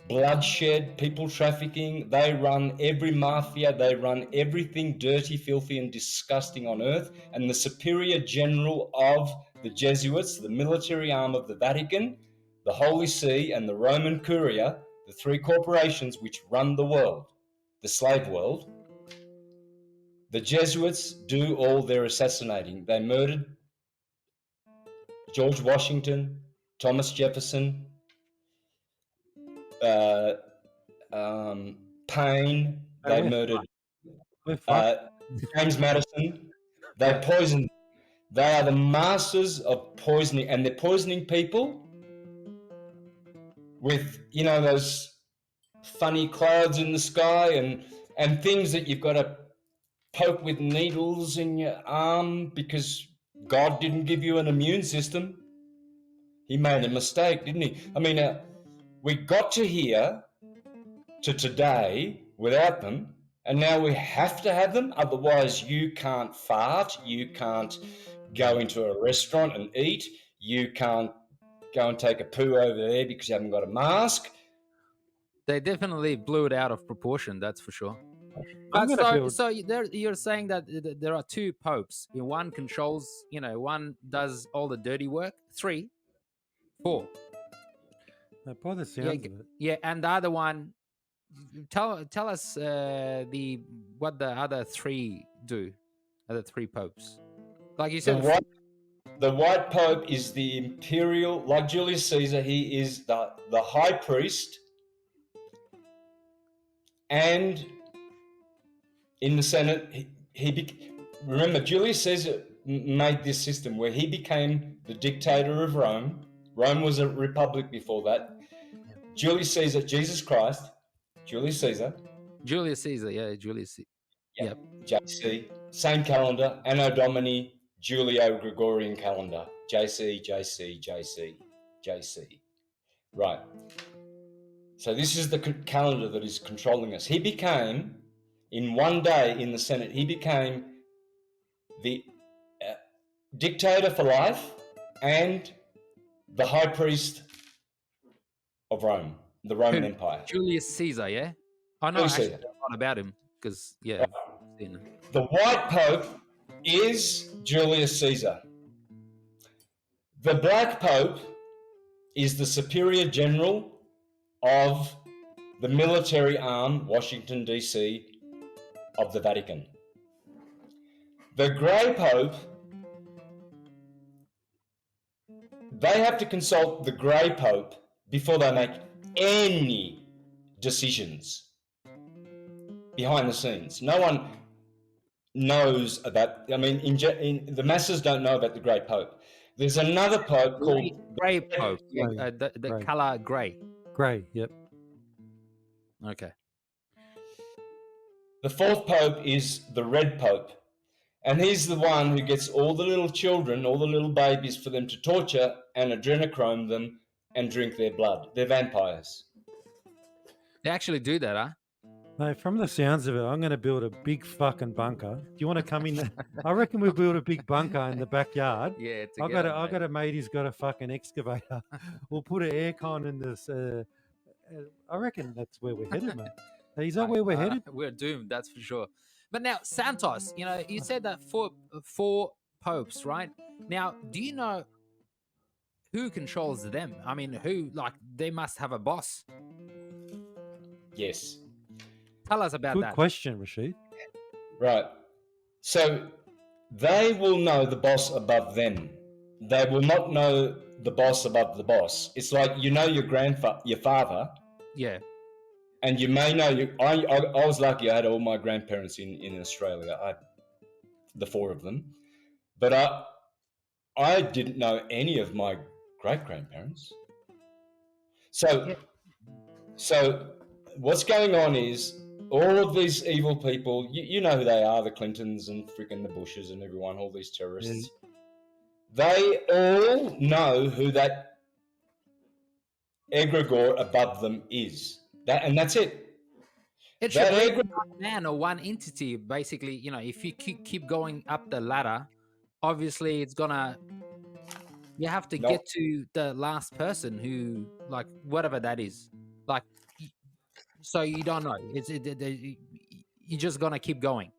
bloodshed, people trafficking. They run every mafia. They run everything dirty, filthy, and disgusting on earth. And the superior general of the Jesuits, the military arm of the Vatican, the Holy See, and the Roman Curia, the three corporations which run the world, the slave world, the Jesuits do all their assassinating. They murdered George Washington, Thomas Jefferson, Paine. They murdered James Madison. They poisoned. They are the masters of poisoning, and they're poisoning people with, you know, those funny clouds in the sky and things that you've got to poke with needles in your arm because God didn't give you an immune system. He made a mistake, didn't he? I mean, we got to here, to today, without them, and now we have to have them. Otherwise, you can't fart, you can't go into a restaurant and eat, you can't go and take a poo over there because you haven't got a mask. They definitely blew it out of proportion, that's for sure. I'm But gonna build. so you're saying that there are two popes. One controls, one does all the dirty work. 3, 4. By the sounds of it, Yeah, and the other one, tell us what the other 3 do. Other 3 popes, like you said. The white pope is the imperial, like Julius Caesar. He is the high priest, and in the Senate, remember, Julius Caesar made this system where he became the dictator of Rome. Rome was a republic before that. Julius Caesar, Jesus Christ, Julius Caesar. Julius Caesar, yeah, Julius Caesar. Yep. JC, same calendar, Anno Domini, Julio-Gregorian calendar. JC. Right. So this is the calendar that is controlling us. He became, in one day in the Senate, he became the dictator for life and the high priest of Rome, the Roman Empire. Julius Caesar, yeah? I know actually a lot about him because, yeah. The white pope is Julius Caesar. The black pope is the superior general of the military arm, Washington, D.C., of the Vatican. The grey pope, they have to consult the grey pope before they make any decisions behind the scenes. No one knows about, I mean, in the masses don't know about the grey pope. There's another pope called grey pope, the color grey. Grey, yep. Okay. The 4th pope is the red pope, and he's the one who gets all the little children, all the little babies, for them to torture and adrenochrome them and drink their blood. They're vampires. They actually do that, huh? Mate, from the sounds of it, I'm going to build a big fucking bunker. Do you want to come in? I reckon we'll build a big bunker in the backyard. Yeah, I got a mate who's got a fucking excavator. We'll put an aircon in this. I reckon that's where we're headed, mate. Is that where we're headed? We're doomed, that's for sure. But now, Santos, you said that four popes, right? Now, do you know who controls them? I mean, they must have a boss. Yes. Tell us about that. Good question, Rasheed. Right. So they will know the boss above them. They will not know the boss above the boss. It's like, your father. Yeah. And you may know, I was lucky, I had all my grandparents in Australia. I had the 4 of them. But I didn't know any of my great-grandparents. So what's going on is, all of these evil people, you know who they are, the Clintons and freaking the Bushes and everyone, all these terrorists. They all know who that egregore above them is. And that's it. It should be one man or one entity, basically. If you keep going up the ladder, obviously it's gonna... You have to get to the last person who, like, whatever that is. Like, so you don't know. You're just gonna keep going.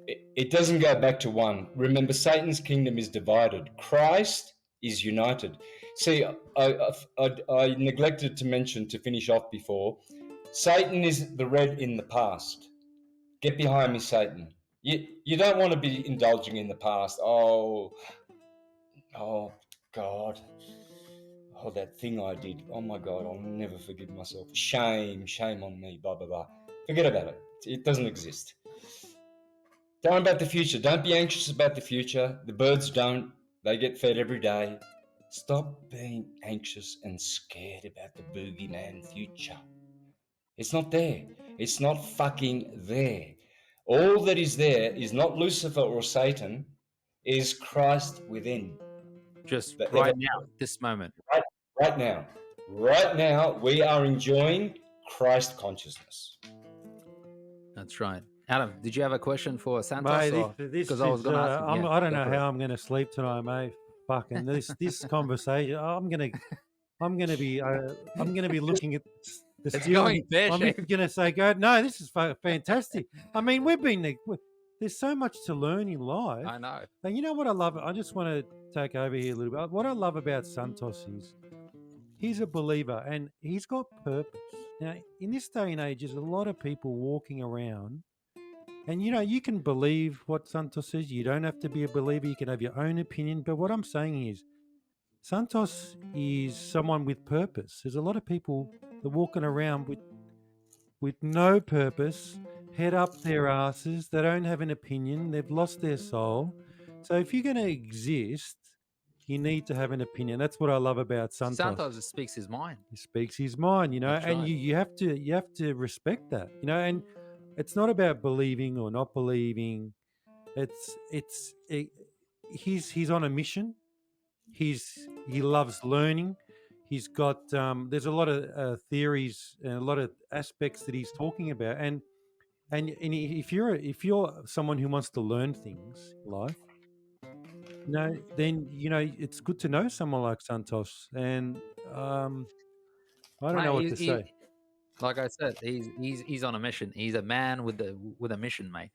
It doesn't go back to one. Remember, Satan's kingdom is divided. Christ is united. See, I neglected to mention, to finish off before, Satan is the red in the past. Get behind me, Satan. You don't want to be indulging in the past. Oh, God. Oh, that thing I did. Oh, my God, I'll never forgive myself. Shame on me, blah, blah, blah. Forget about it. It doesn't exist. Don't about the future. Don't be anxious about the future. The birds don't. They get fed every day. Stop being anxious and scared about the boogeyman future. It's not there. It's not fucking there. All that is there is not Lucifer or Satan, is Christ within. Just that right ever- now, this moment. Right now, we are enjoying Christ consciousness. That's right. Adam, did you have a question for Santos? Mate, Or this because I was is, going to ask him. I don't go know for it. how I'm going to sleep tonight, mate. Fucking this conversation. I'm gonna be looking at the It's steel. going I'm pear-shaped. gonna say, "Go, no, this is fantastic." I mean, there's so much to learn in life. I know. And you know what I love? I just want to take over here a little bit. What I love about Santos is he's a believer and he's got purpose. Now, in this day and age, there's a lot of people walking around, and you can believe what Santos says. You don't have to be a believer. You can have your own opinion. But what I'm saying is, Santos is someone with purpose. There's a lot of people that are walking around with no purpose, head up their asses. They don't have an opinion. They've lost their soul. So if you're going to exist, you need to have an opinion. That's what I love about Santos. Santos just speaks his mind. He speaks his mind, That's and right. you have to respect that, and it's not about believing or not believing. He's on a mission. He loves learning. He's got there's a lot of theories and a lot of aspects that he's talking about, and if you're someone who wants to learn things in life, then it's good to know someone like Santos, and I don't Mate, know what to say. Like I said, he's on a mission. He's a man with a mission, mate.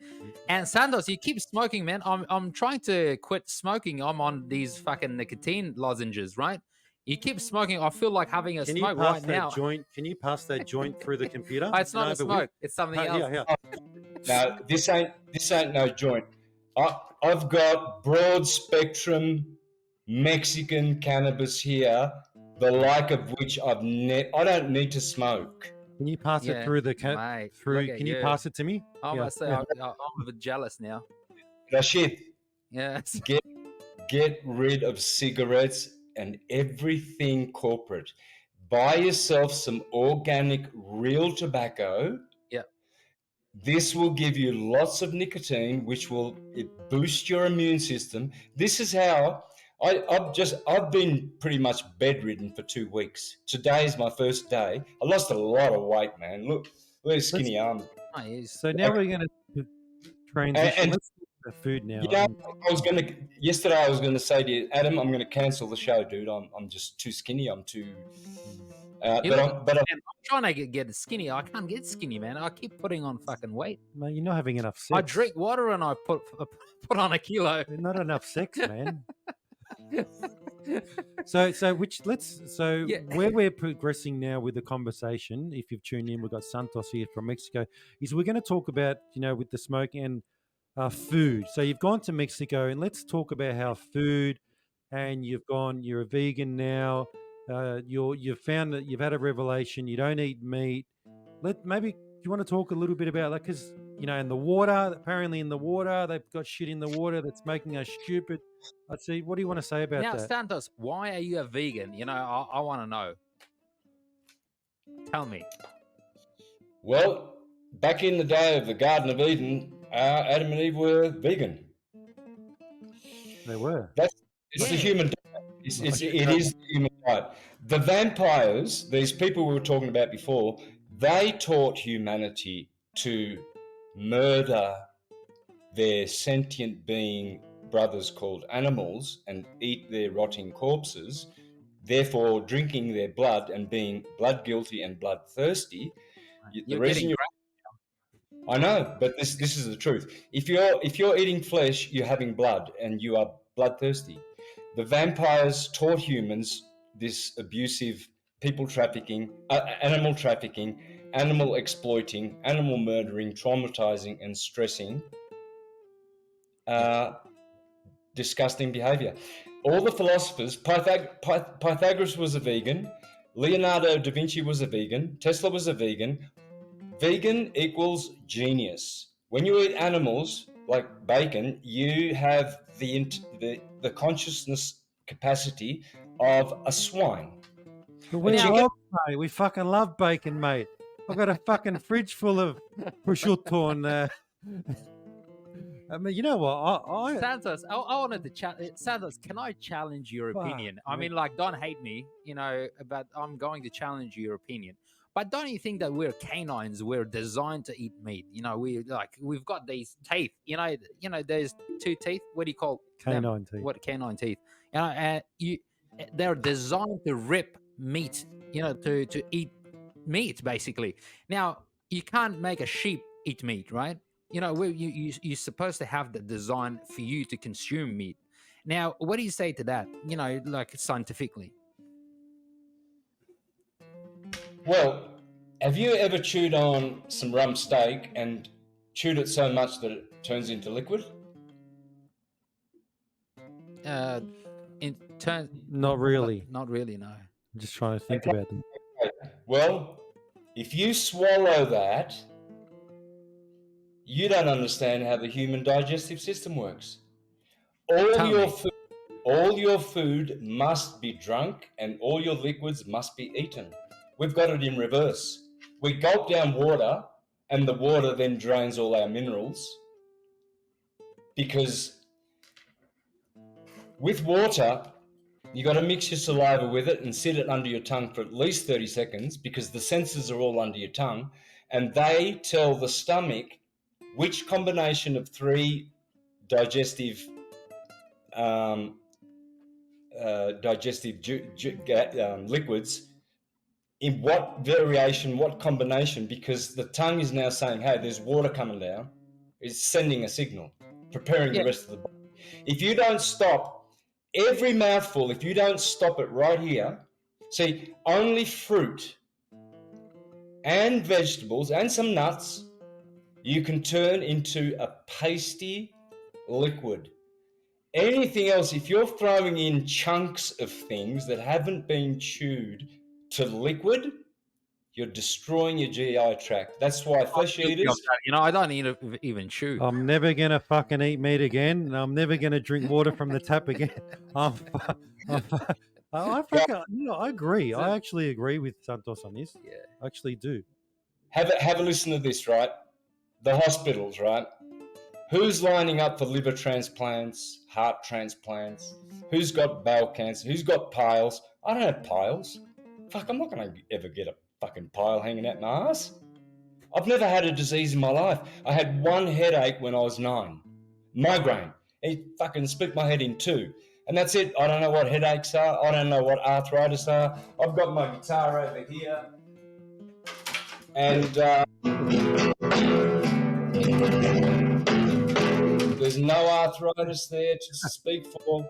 And Santos, you keep smoking, man. I'm trying to quit smoking. I'm on these fucking nicotine lozenges, right? You keep smoking. I feel like having a Can you smoke pass right that now. joint? Can you pass that joint through the computer? Oh, it's not No, a but smoke. It's something else. Yeah. Now, this ain't no joint. I've got broad spectrum Mexican cannabis here, the like of which I don't need to smoke. Can you pass it Yeah, through the mate, through? look at Can you you. pass it to me? I Yeah, must say, yeah. I'm a bit jealous now. Rashid, Yes. get rid of cigarettes and everything corporate. Buy yourself some organic, real tobacco. Yeah. This will give you lots of nicotine, which will boost your immune system. This is how I've been pretty much bedridden for 2 weeks. Today is my first day. I lost a lot of weight, man. Look, where's skinny arms? So now we're going to transition. And Let's do the food now. Yesterday I was gonna say to you, Adam, I'm gonna cancel the show, dude. I'm just too skinny. I'm too. I'm trying to get skinny. I can't get skinny, man. I keep putting on fucking weight. Man, you're not having enough sex. I drink water and I put on a kilo. Not enough sex, man. Where we're progressing now with the conversation, if you've tuned in, we've got Santos here from Mexico, is we're going to talk about, with the smoke and food. So you've gone to Mexico, and let's talk about how food, and you're a vegan now. You've found that you've had a revelation. You don't eat meat. Do you want to talk a little bit about that? Because in the water, apparently in the water, they've got shit in the water that's making us stupid. Let's see. What do you want to say about Now, that? Santos, why are you a vegan? I want to know. Tell me. Well, back in the day of the Garden of Eden, Adam and Eve were vegan. They were. It's the human diet. It is the human diet. The vampires, these people we were talking about before, they taught humanity to murder their sentient being brothers called animals and eat their rotting corpses, therefore drinking their blood and being blood guilty and bloodthirsty. The reason I know, but this is the truth. If you're eating flesh, you're having blood and you are bloodthirsty. The vampires taught humans this abusive people trafficking, animal trafficking, animal exploiting, animal murdering, traumatizing and stressing, disgusting behavior. All the philosophers, Pythagoras was a vegan, Leonardo da Vinci was a vegan, Tesla was a vegan. Vegan equals genius. When you eat animals like bacon, you have the consciousness capacity of a swine. But we fucking love bacon, mate. I've got a fucking fridge full of prosciutto and I mean, you know what? I Santos, I wanted to Santos, can I challenge your Fuck, opinion? I man. mean, like, don't hate me, but I'm going to challenge your opinion. But don't you think that we're canines? We're designed to eat meat. We've got these teeth. There's two teeth. What do you call them? canine teeth. What canine teeth? They're designed to rip meat. To eat meat, basically. Now, you can't make a sheep eat meat, right? You're supposed to have the design for you to consume meat. Now, what do you say to that? Like scientifically. Well, have you ever chewed on some rump steak and chewed it so much that it turns into liquid? Not really. Not really, no. I'm just trying to think about them. Well, if you swallow that, you don't understand how the human digestive system works. All your food must be drunk and all your liquids must be eaten. We've got it in reverse. We gulp down water and the water then drains all our minerals, because with water, you got to mix your saliva with it and sit it under your tongue for at least 30 seconds, because the senses are all under your tongue and they tell the stomach which combination of three digestive liquids, in what variation, what combination, because the tongue is now saying, hey, there's water coming down. It's sending a signal, preparing the rest of the body. If you don't stop every mouthful, if you don't stop it right here, see, only fruit and vegetables and some nuts you can turn into a pasty liquid. Anything else, if you're throwing in chunks of things that haven't been chewed to liquid, you're destroying your GI tract. That's why flesh eaters... I don't even chew. I'm never going to fucking eat meat again, and I'm never going to drink water from the tap again. I agree. I actually agree with Santos on this. Yeah. I actually do. Have a listen to this, right? The hospitals, right? Who's lining up for liver transplants, heart transplants? Who's got bowel cancer? Who's got piles? I don't have piles. Fuck, I'm not going to ever get a fucking pile hanging out my ass. I've never had a disease in my life. I had one headache when I was 9. Migraine. It fucking split my head in two. And that's it. I don't know what headaches are. I don't know what arthritis are. I've got my guitar over here. And there's no arthritis there to speak for.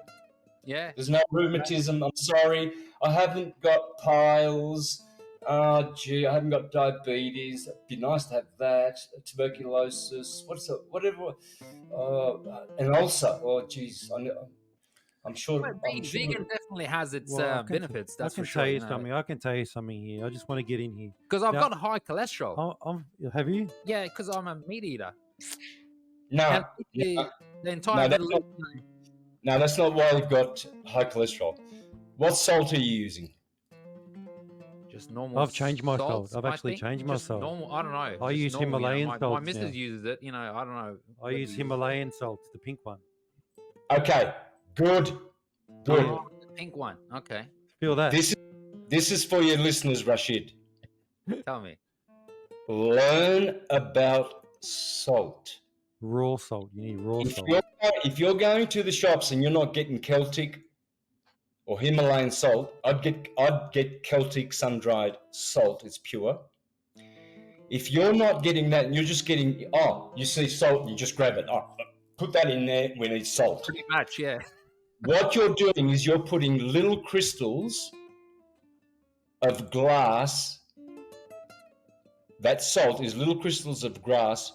Yeah. There's no rheumatism. I'm sorry. I haven't got piles. I haven't got diabetes. It'd be nice to have that. Tuberculosis. Whatever. An ulcer. Oh, geez. I'm sure. Being vegan definitely has its benefits. That's for sure. I can tell you something here. I just want to get in here because I've got high cholesterol. Have you? Yeah, because I'm a meat eater. No, the entire no, that's not why you've got high cholesterol. What salt are you using? Just normal. I've changed my salt. I've actually changed my salt. Normal. I don't know. I use Himalayan salt. My missus uses it. I don't know. I use Himalayan salt, the pink one. Okay, good. Oh, the pink one. Okay. Feel that. This is for your listeners, Rasheed. Tell me. Learn about salt. Raw salt. You need raw salt. If you're going to the shops and you're not getting Celtic or Himalayan salt, I'd get Celtic sun-dried salt. It's pure. If you're not getting that and you're just getting, you see salt, you just grab it. Put that in there when it's salt. Pretty much, yeah. What you're doing is you're putting little crystals of glass. That salt is little crystals of glass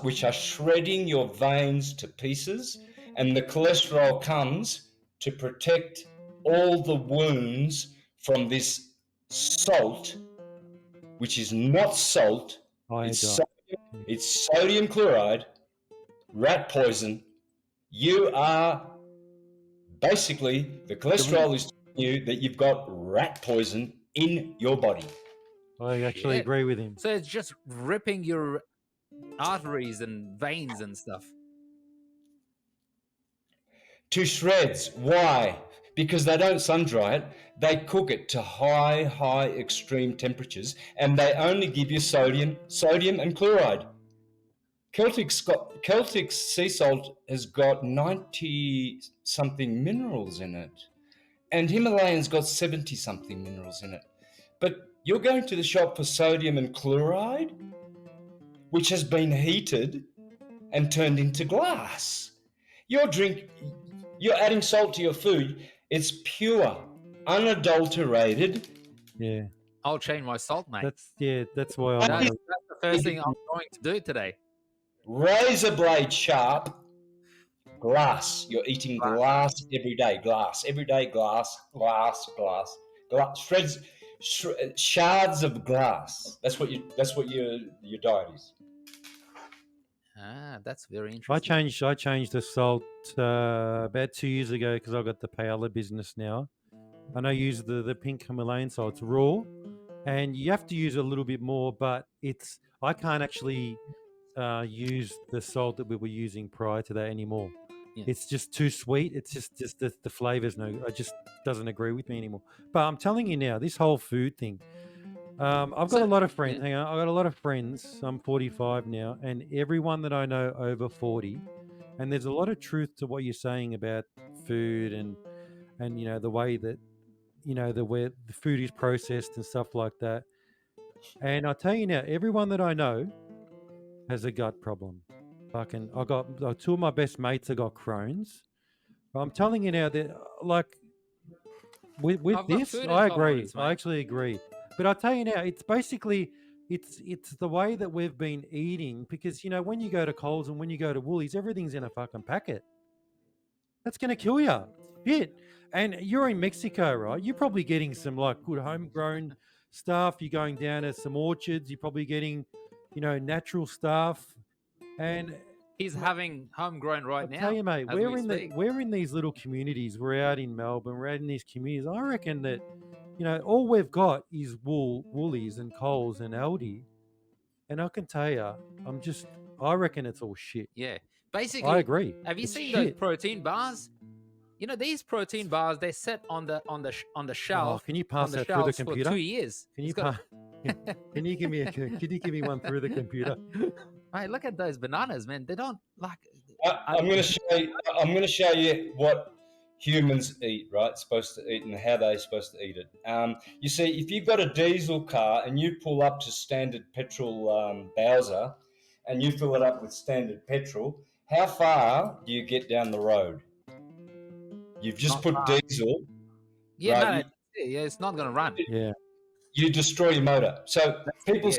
which are shredding your veins to pieces, and the cholesterol comes to protect all the wounds from this salt, which is not salt. It's sodium chloride, rat poison. You are basically, the cholesterol is telling you that you've got rat poison in your body. I actually agree with him. So it's just ripping your arteries and veins and stuff. to shreds. Why? Because they don't sun dry it. They cook it to high extreme temperatures, and they only give you sodium and chloride. Celtic sea salt has got 90-something minerals in it, and Himalayan's got 70-something minerals in it. But you're going to the shop for sodium and chloride, which has been heated and turned into glass. You're adding salt to your food. It's pure, unadulterated. Yeah. I'll change my salt, mate. That's why That's the first thing I'm going to do today. Razor blade sharp glass. You're eating glass every day. Glass every day. Glass. Shreds, shards of glass. That's what your diet is. Ah, that's very interesting. I changed the salt about 2 years ago because I've got the paella business now, and I use the pink Himalayan salt. It's raw, and you have to use a little bit more, but I can't actually use the salt that we were using prior to that anymore. Yeah. It's just too sweet. It's just the flavors it just doesn't agree with me anymore. But I'm telling you now, this whole food thing. I've got a lot of friends. Hang on, I've got a lot of friends. I'm 45 now, and everyone that I know over 40, and there's a lot of truth to what you're saying about food and the way that where the food is processed and stuff like that. And I tell you now, everyone that I know has a gut problem. Fucking, I got 2 of my best mates have got Crohn's. I'm telling you now that with this, I agree. I actually agree. But I tell you now, it's basically it's the way that we've been eating, because when you go to Coles and when you go to Woolies, everything's in a fucking packet. That's gonna kill you. Shit. And you're in Mexico, right? You're probably getting some like good homegrown stuff. You're going down to some orchards. You're probably getting, natural stuff. And he's having homegrown right now. I tell you, mate, we're in these little communities. We're out in Melbourne. We're out in these communities. I reckon that, all we've got is Woolies and Coles and Aldi. And I can tell you, I reckon it's all shit. Yeah, basically, I agree. Have you seen those protein bars? These protein bars, they're set on the shelf. Oh, can you pass that through the computer? For 2 years. Can you give me one through the computer? Mate, look at those bananas, man. They don't like. I'm going to show you what humans eat, right? Supposed to eat, and how they're supposed to eat it. You see, if you've got a diesel car and you pull up to standard petrol Bowser, and you fill it up with standard petrol, how far do you get down the road? You've just put diesel. Yeah, right? It's not going to run. Yeah, you destroy your motor. So people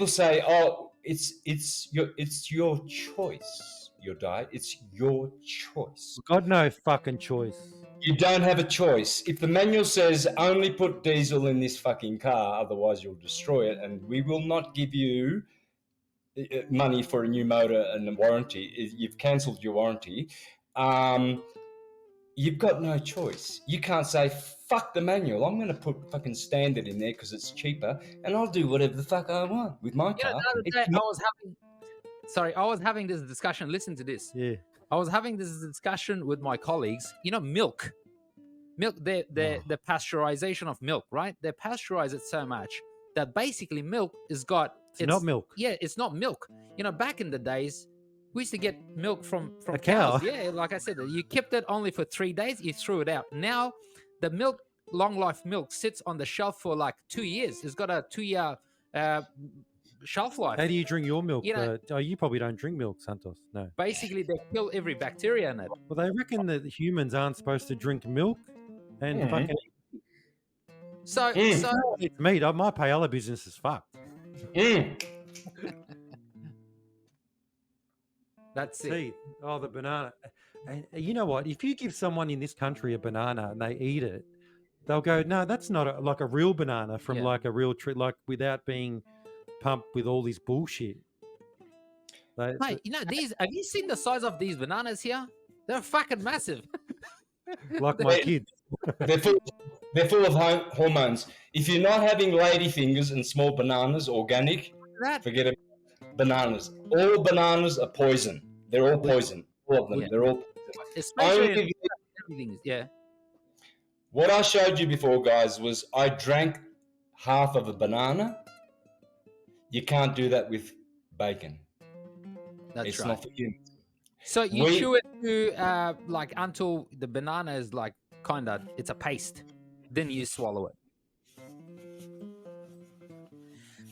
say, oh, it's your choice. Your diet, it's your choice. Got no fucking choice. You don't have a choice. If the manual says only put diesel in this fucking car, otherwise you'll destroy it, and we will not give you money for a new motor and a warranty. You've cancelled your warranty. You've got no choice. You can't say, fuck the manual. I'm going to put fucking standard in there because it's cheaper, and I'll do whatever the fuck I want with my car. The other day, I was having this discussion. Listen to this. Yeah. I was having this discussion with my colleagues. Milk, the pasteurization of milk, right? They pasteurize it so much that basically milk is it's not milk. Yeah, it's not milk. Back in the days, we used to get milk from a cow. Yeah, like I said, you kept it only for 3 days, you threw it out. Now, the milk, long life milk, sits on the shelf for like 2 years. It's got a 2-year shelf life. How do you drink your milk? You probably don't drink milk, Santos. No. Basically, they kill every bacteria in it. Well, they reckon that humans aren't supposed to drink milk and fucking. So it's meat. My paella business is fucked. That's it. Oh, the banana. And you know what? If you give someone in this country a banana and they eat it, they'll go, no, that's not like a real banana from like a real tree, like without being pumped with all this bullshit. Mate, have you seen the size of these bananas here? They're fucking massive. Like my kids. They're full of hormones. If you're not having lady fingers and small bananas, organic, forget it. Bananas. All bananas are poison. They're all poison. All of them. Yeah. They're all poison. especially Only everything. Yeah. what I showed you before, guys, was I drank half of a banana. You can't do that with bacon. That's It's right. not for you. So you chew it to like until the banana is like kind of it's a paste, then you swallow it.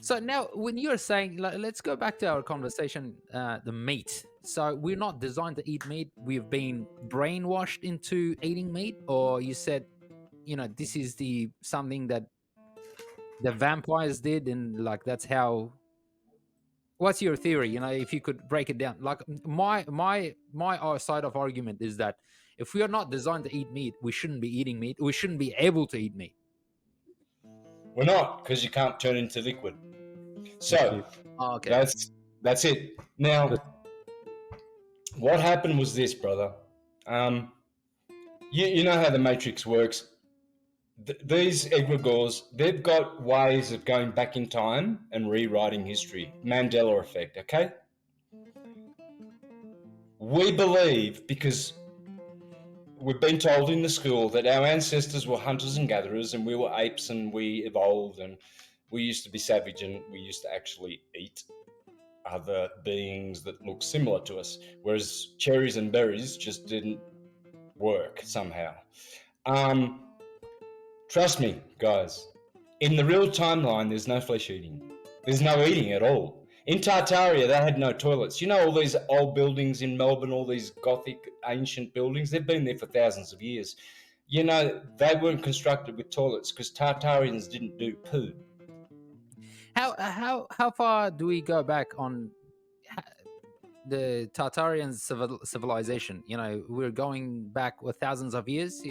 So now, when you're saying, let's go back to our conversation, the meat. So we're not designed to eat meat. We've been brainwashed into eating meat, or you said, this is something that the vampires did, and like that's how. What's your theory? If you could break it down. Like my side of argument is that if we are not designed to eat meat, we shouldn't be eating meat. We shouldn't be able to eat meat. We're not, because you can't turn into liquid. So okay. That's it. Now, what happened was this, brother. You know how the Matrix works. These egregores, they've got ways of going back in time and rewriting history. Mandela effect, okay? We believe, because we've been told in the school that our ancestors were hunters and gatherers, and we were apes, and we evolved, and we used to be savage, and we used to actually eat other beings that look similar to us, whereas cherries and berries just didn't work somehow. Trust me, guys, in the real timeline, there's no flesh eating. There's no eating at all. In Tartaria, they had no toilets. You know all these old buildings in Melbourne, all these Gothic ancient buildings, they've been there for thousands of years. They weren't constructed with toilets because Tartarians didn't do poo. How far do we go back on the Tartarian civilization? We're going back with thousands of years.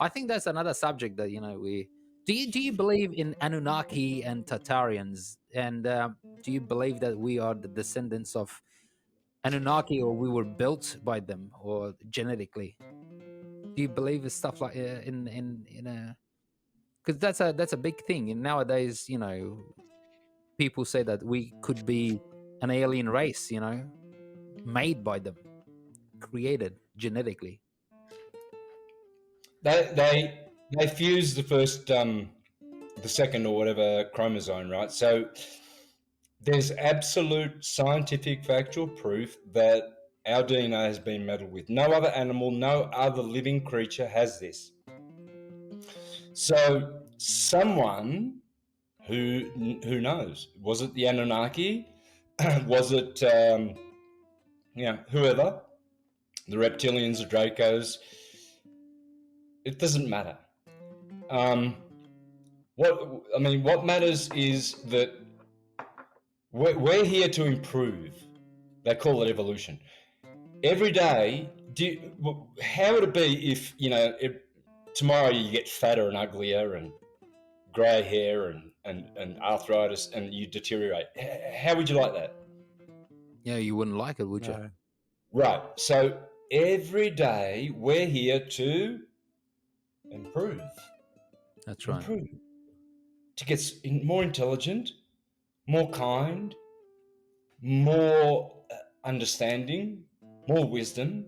I think that's another subject that we. Do you believe in Anunnaki and Tartarians? And do you believe that we are the descendants of Anunnaki, or we were built by them, or genetically? Do you believe in stuff like in a? Because that's a big thing. And nowadays, people say that we could be an alien race, made by them, created genetically. They fused the second or whatever chromosome, right? So there's absolute scientific factual proof that our DNA has been meddled with. No other animal, no other living creature has this. So someone who knows? Was it the Anunnaki? Was it whoever? The reptilians, the Dracos? It doesn't matter. What matters is that we're here to improve. They call it evolution. Every day, how would it be if tomorrow you get fatter and uglier and grey hair and arthritis and you deteriorate? How would you like that? Yeah, you wouldn't like it, would you? Right. So every day we're here to improve. That's right. Improve. To get more intelligent, more kind, more understanding, more wisdom.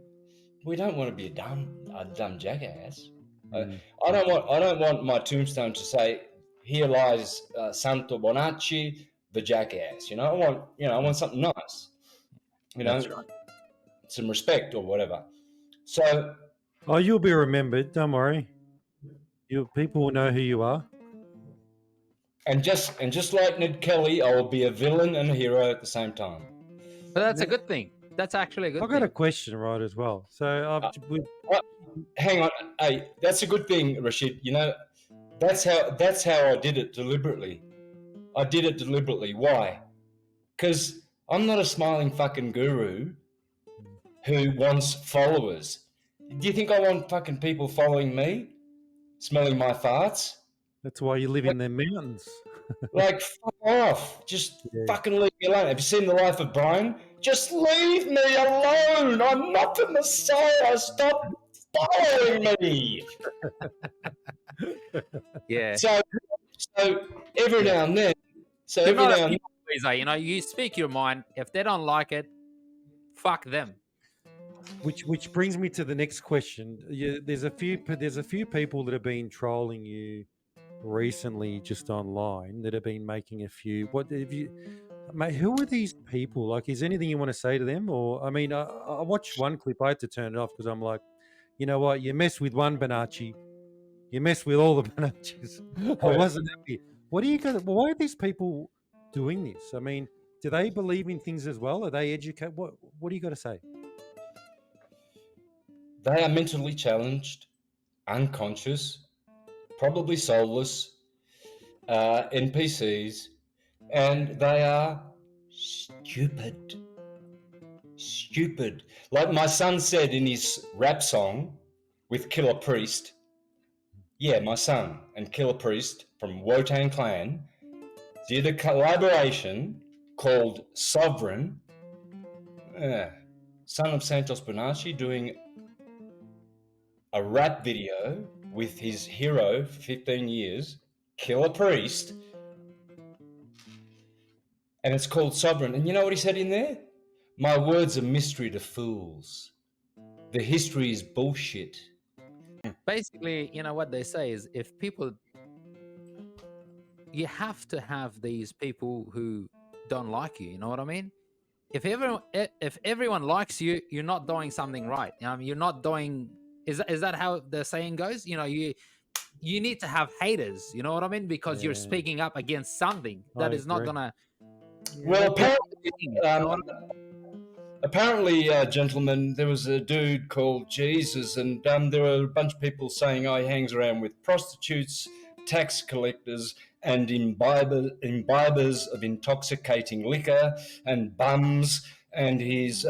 We don't want to be a dumb jackass. I don't want my tombstone to say, "Here lies Santos Bonacci, the jackass." I want something nice. That's right. Some respect or whatever. So, you'll be remembered. Don't worry. People will know who you are. And just like Ned Kelly, I will be a villain and a hero at the same time. But that's a good thing. That's actually a good thing. I've got a question, right, as well. So, hang on. Hey, that's a good thing, Rasheed. That's how I did it deliberately. I did it deliberately. Why? Because I'm not a smiling fucking guru who wants followers. Do you think I want fucking people following me, smelling my farts? That's why you live in the mountains. Like, fuck off. Just fucking leave me alone. Have you seen The Life of Brian? Just leave me alone. I'm not the Messiah. Stop following me. Yeah. So every now and then. So every now and then. You speak your mind. If they don't like it, fuck them. Which brings me to the next question. There's a few people that have been trolling you recently just online that have been making a few. What have you, mate? Who are these people? Like, is anything you want to say to them? Or I mean, I watched one clip. I had to turn it off because I'm like, you know what? You mess with one Bonacci, you mess with all the Bonaccis. I wasn't happy. What are you going? Why are these people doing this? I mean, do they believe in things as well? Are they educated? What do you got to say? They are mentally challenged, unconscious, probably soulless, NPCs, and they are stupid. Stupid. Like my son said in his rap song with Killer Priest. Yeah, my son and Killer Priest from Wu-Tang Clan did a collaboration called Sovereign. Son of Santos Bonacci doing a rap video with his hero for 15 years, Killer Priest, and it's called Sovereign. And you know what he said in there? My words are mystery to fools. The history is bullshit. Basically, you know what they say is, if people, you have to have these people who don't like you. You know what I mean? If everyone likes you, you're not doing something right. You're not doing. Is that how the saying goes? You know, you need to have haters. You know what I mean? Because you're speaking up against something that is not gonna. Well, apparently, gentlemen, there was a dude called Jesus, and there were a bunch of people saying, he hangs around with prostitutes, tax collectors, and imbibers of intoxicating liquor, and bums, and he's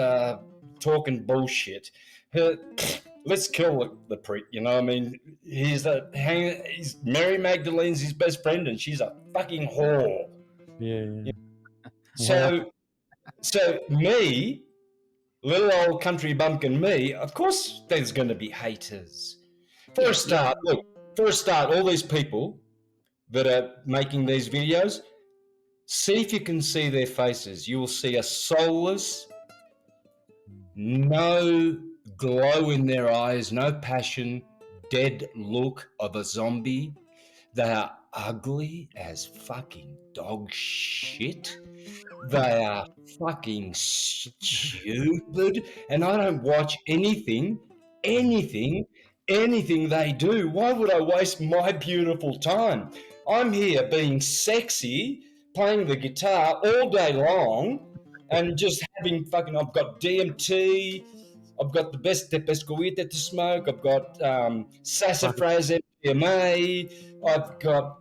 talking bullshit. Let's kill the prick, you know what I mean? He's Mary Magdalene's his best friend, and she's a fucking whore. Yeah. So me, little old country bumpkin me, of course there's going to be haters. For a start, all these people that are making these videos, see if you can see their faces. You will see a soulless, no glow in their eyes, no passion, dead look of a zombie. They are ugly as fucking dog shit. They are fucking stupid, and I don't watch anything they do. Why would I waste my beautiful time? I'm here being sexy, playing the guitar all day long, and just having fucking. I've got DMT. I've got the best tepescoite to smoke. I've got sassafras MDMA. I've got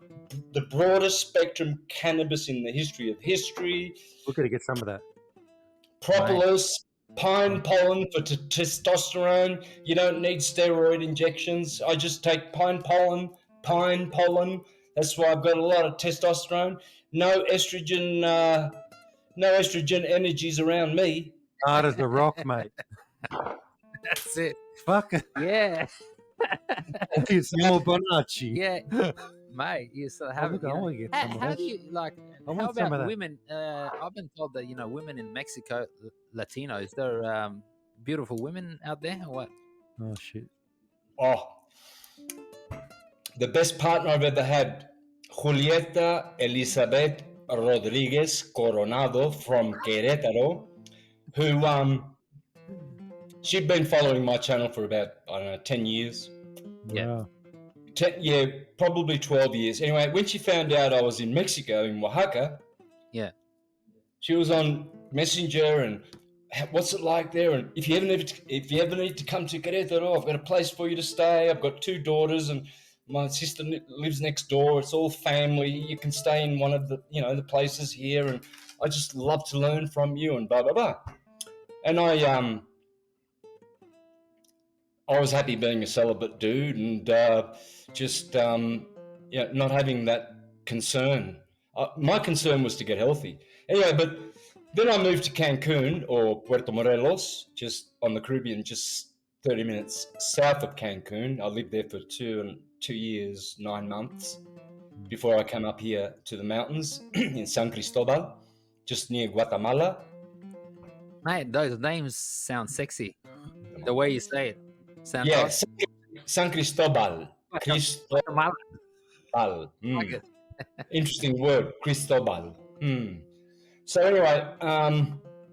the broadest spectrum cannabis in the history of history. We're going to get some of that. Propolis, pine pollen for testosterone. You don't need steroid injections. I just take pine pollen. That's why I've got a lot of testosterone. No estrogen energies around me. Hard as a rock, mate. That's it. Fuck. Yeah. It's more Bonacci. Yeah. Mate, you sort of have it. How do you like? How about women? I've been told that women in Mexico, Latinos, they're beautiful women out there, or what? Oh shit! Oh, the best partner I've ever had, Julieta Elizabeth Rodriguez Coronado from Querétaro, who she'd been following my channel for about 10 years. Wow. Probably 12 years. Anyway, when she found out I was in Mexico, in Oaxaca, she was on Messenger and what's it like there? And if you ever need to come to Querétaro, I've got a place for you to stay. I've got 2 daughters and my sister lives next door. It's all family. You can stay in one of the the places here, and I just love to learn from you and blah blah blah. And I was happy being a celibate dude and not having that concern. My concern was to get healthy. Anyway, but then I moved to Cancun, or Puerto Morelos, just on the Caribbean, just 30 minutes south of Cancun. I lived there for 2 years, 9 months before I came up here to the mountains in San Cristobal, just near Guatemala. Mate, those names sound sexy. The way you say it. Yeah, Santos. San Cristobal. Guatemala. Cristobal. Like it. Interesting word, Cristobal. So anyway,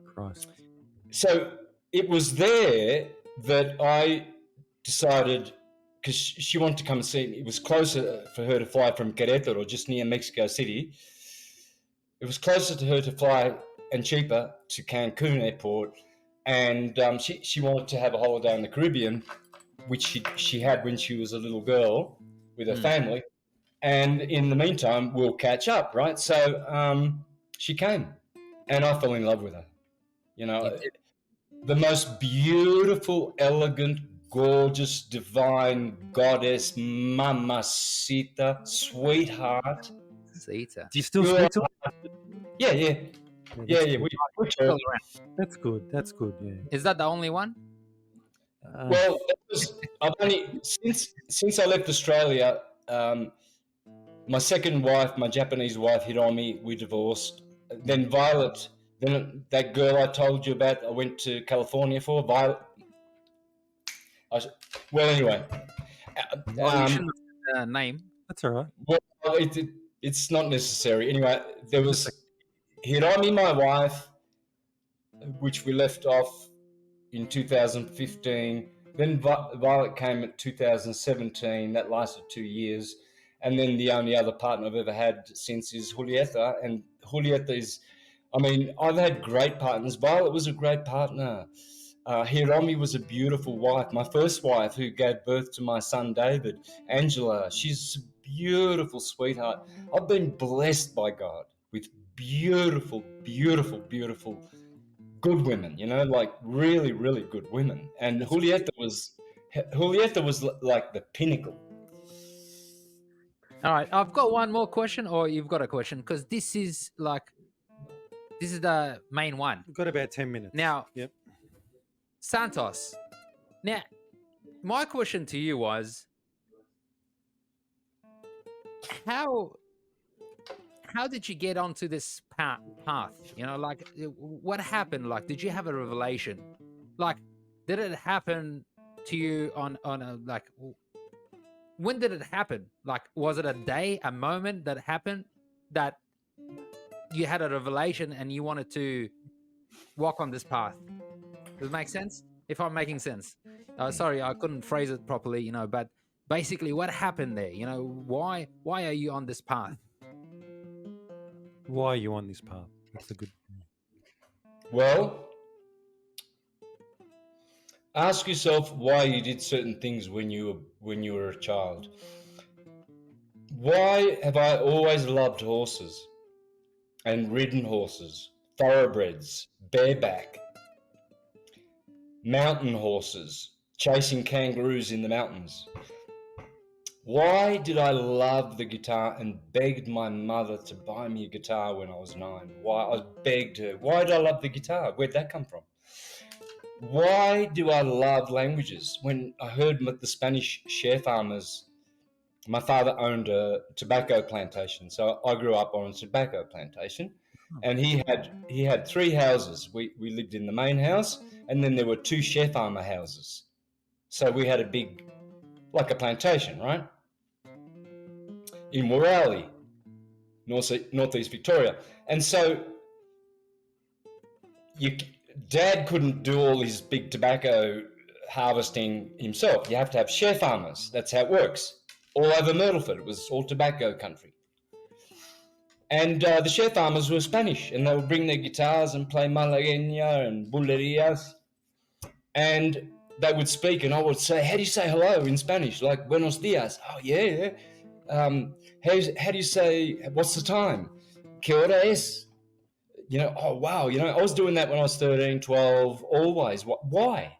Christ. so it was there that I decided, because she wanted to come and see me. It was closer for her to fly from Querétaro, just near Mexico City. It was closer to her to fly and cheaper to Cancun airport. And she wanted to have a holiday in the Caribbean, which she had when she was a little girl with her family. And in the meantime, we'll catch up, right? So she came, and I fell in love with her. You know, the most beautiful, elegant, gorgeous, divine goddess, mamacita, sweetheart. Zeta. Do you still speak to her? Yeah. We talk. That's good. That's good. Yeah. Is that the only one? Well, I've only since I left Australia. My second wife, my Japanese wife, Hiromi, we divorced. Then Violet, then that girl I told you about, I went to California for. Violet. Well, anyway. You shouldn't have name. That's all right. Well, it's not necessary. Anyway, there was Hiromi, my wife, which we left off in 2015. Then Violet came in 2017. That lasted 2 years. And then the only other partner I've ever had since is Julieta. And Julieta is, I mean, I've had great partners. Violet was a great partner. Hiromi was a beautiful wife. My first wife, who gave birth to my son David, Angela, she's a beautiful sweetheart. I've been blessed by God with beautiful, beautiful, beautiful, good women, you know, like really, really good women. And Julieta was like the pinnacle. All right, I've got one more question, or you've got a question, because this is the main one. We've got about 10 minutes. Now, Yep. Santos. Now, my question to you was, how did you get onto this path? You know, like, what happened? Like, did you have a revelation? Like, did it happen to you on a, like, when did it happen? Like, was it a day, a moment that happened that you had a revelation and you wanted to walk on this path? Does it make sense? If I'm making sense. Sorry, I couldn't phrase it properly, you know, but basically what happened there? You know, why are you on this path? Why are you on this path? That's a good. Well, ask yourself why you did certain things when you were a child. Why have I always loved horses and ridden horses, thoroughbreds, bareback, mountain horses, chasing kangaroos in the mountains? Why did I love the guitar and begged my mother to buy me a guitar when I was 9? Why I begged her. Why did I love the guitar? Where'd that come from? Why do I love languages? When I heard the Spanish share farmers, my father owned a tobacco plantation, so I grew up on a tobacco plantation, and he had 3 houses. We lived in the main house, and then there were 2 share farmer houses. So we had a big, like a plantation, right? In Morali, northeast Victoria. And so Dad couldn't do all his big tobacco harvesting himself. You have to have share farmers. That's how it works. All over Myrtleford, it was all tobacco country. And the share farmers were Spanish, and they would bring their guitars and play malagueña and bulerías. And they would speak, and I would say, how do you say hello in Spanish? Like, buenos dias. Oh, yeah. How do you say, what's the time? ¿Qué hora es? You know, oh, wow. You know, I was doing that when I was 13, 12, always. Why?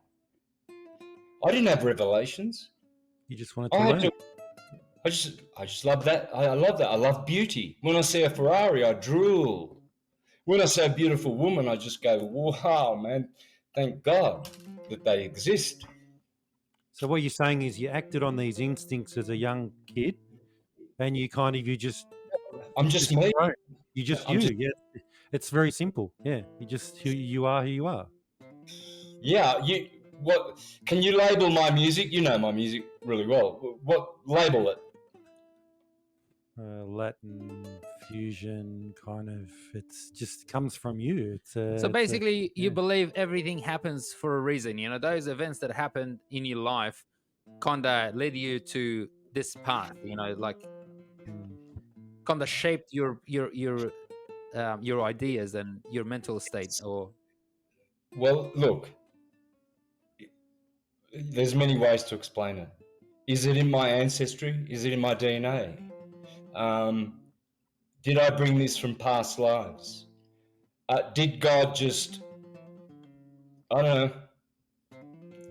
I didn't have revelations. You just wanted to learn. I just love that. I love that. I love beauty. When I see a Ferrari, I drool. When I see a beautiful woman, I just go, wow, man, thank God that they exist. So what you're saying is you acted on these instincts as a young kid, and you just I'm just me. You just you. It's very simple. Yeah, you just you are who you are. Yeah, What can you label my music? You know my music really well. What label it? Latin fusion, kind of. It's just comes from you. So basically, you believe everything happens for a reason. You know, those events that happened in your life kind of led you to this path. You know, like kind of shaped your ideas and your mental state. Or Well, look, there's many ways to explain it. Is it in my ancestry? Is it in my DNA? Did I bring this from past lives? Did God just, I don't know,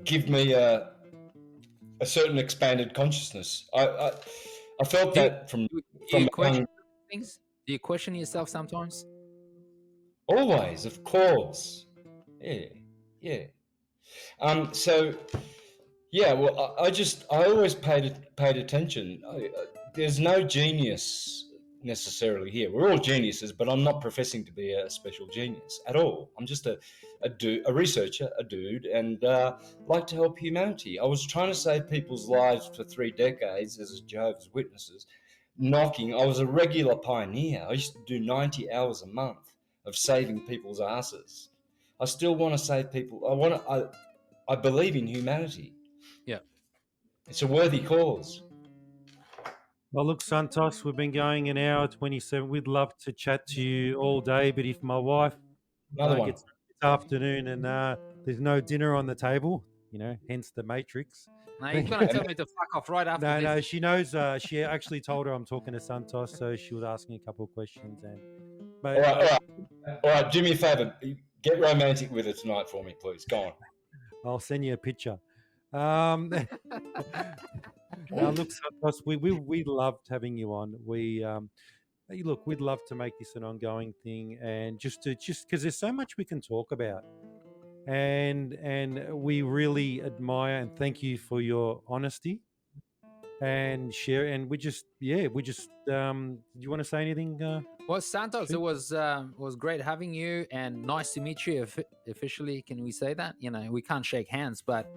give me a certain expanded consciousness? I felt that from things. Do you question yourself sometimes? Always, of course. Yeah. So, yeah. Well, I always paid attention. There's no genius necessarily here. We're all geniuses, but I'm not professing to be a special genius at all. I'm just a researcher, a dude, and like to help humanity. I was trying to save people's lives for 3 decades as a Jehovah's Witnesses. I was a regular pioneer. I used to do 90 hours a month of saving people's asses. I still want to save people. I believe in humanity. Yeah. It's a worthy cause. Well, look, Santos, we've been going an hour 27. We'd love to chat to you all day, but if my wife gets this afternoon and there's no dinner on the table, you know, hence the Matrix. No, you're going to tell me to fuck off right after this. No, she knows. She actually told her I'm talking to Santos, so she was asking a couple of questions. All right. Do me a favor. Get romantic with her tonight for me, please. Go on. I'll send you a picture. Now, look, Santos, we loved having you on. We'd love to make this an ongoing thing, and just because there's so much we can talk about, and we really admire and thank you for your honesty and share. And do you want to say anything? Well, Santos, it was great having you, and nice to meet you. Officially, can we say that? You know, we can't shake hands, but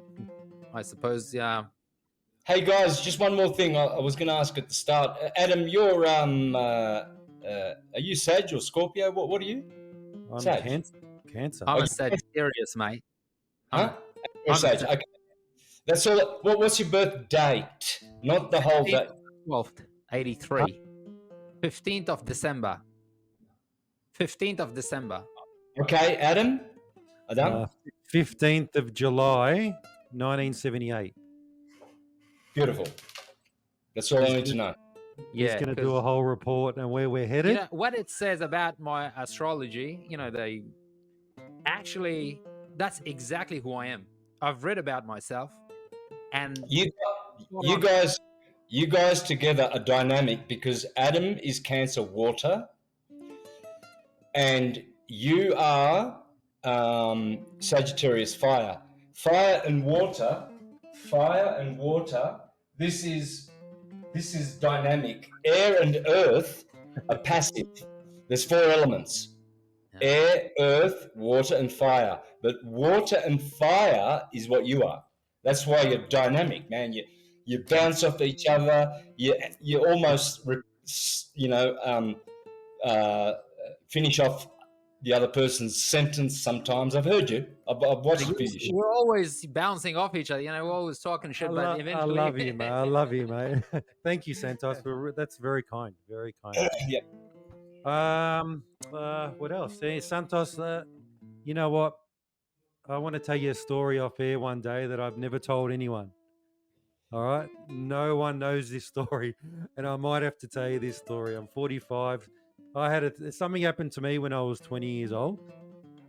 I suppose. Hey guys, just one more thing. I was going to ask at the start. Adam, you're are you Sag or Scorpio? What are you? I'm Sag. Cancer. I'm a Sagittarius, mate. Huh? You're Sag. Okay. That's all. What's your birth date? Not the whole date. 12th, 83. 15th of December. 15th of December. Okay, Adam? 15th of July, 1978. Beautiful. That's all I need to know. Yeah, he's going to do a whole report on where we're headed. You know, what it says about my astrology, you know, that's exactly who I am. I've read about myself, and you guys together are dynamic because Adam is Cancer water, and you are Sagittarius fire. Fire and water. This is dynamic. Air and earth are passive. There's 4 elements: air, earth, water, and fire. But water and fire is what you are. That's why you're dynamic, man. You bounce off each other. You almost finish off the other person's sentence sometimes. I've heard you. I've watched you. We're always bouncing off each other. You know, we're always talking shit, but eventually... I love you, mate. Thank you, Santos. That's very kind. Very kind. Yeah. What else? Hey, Santos, you know what? I want to tell you a story off air one day that I've never told anyone. All right? No one knows this story, and I might have to tell you this story. I'm 45. Something happened to me when I was 20 years old,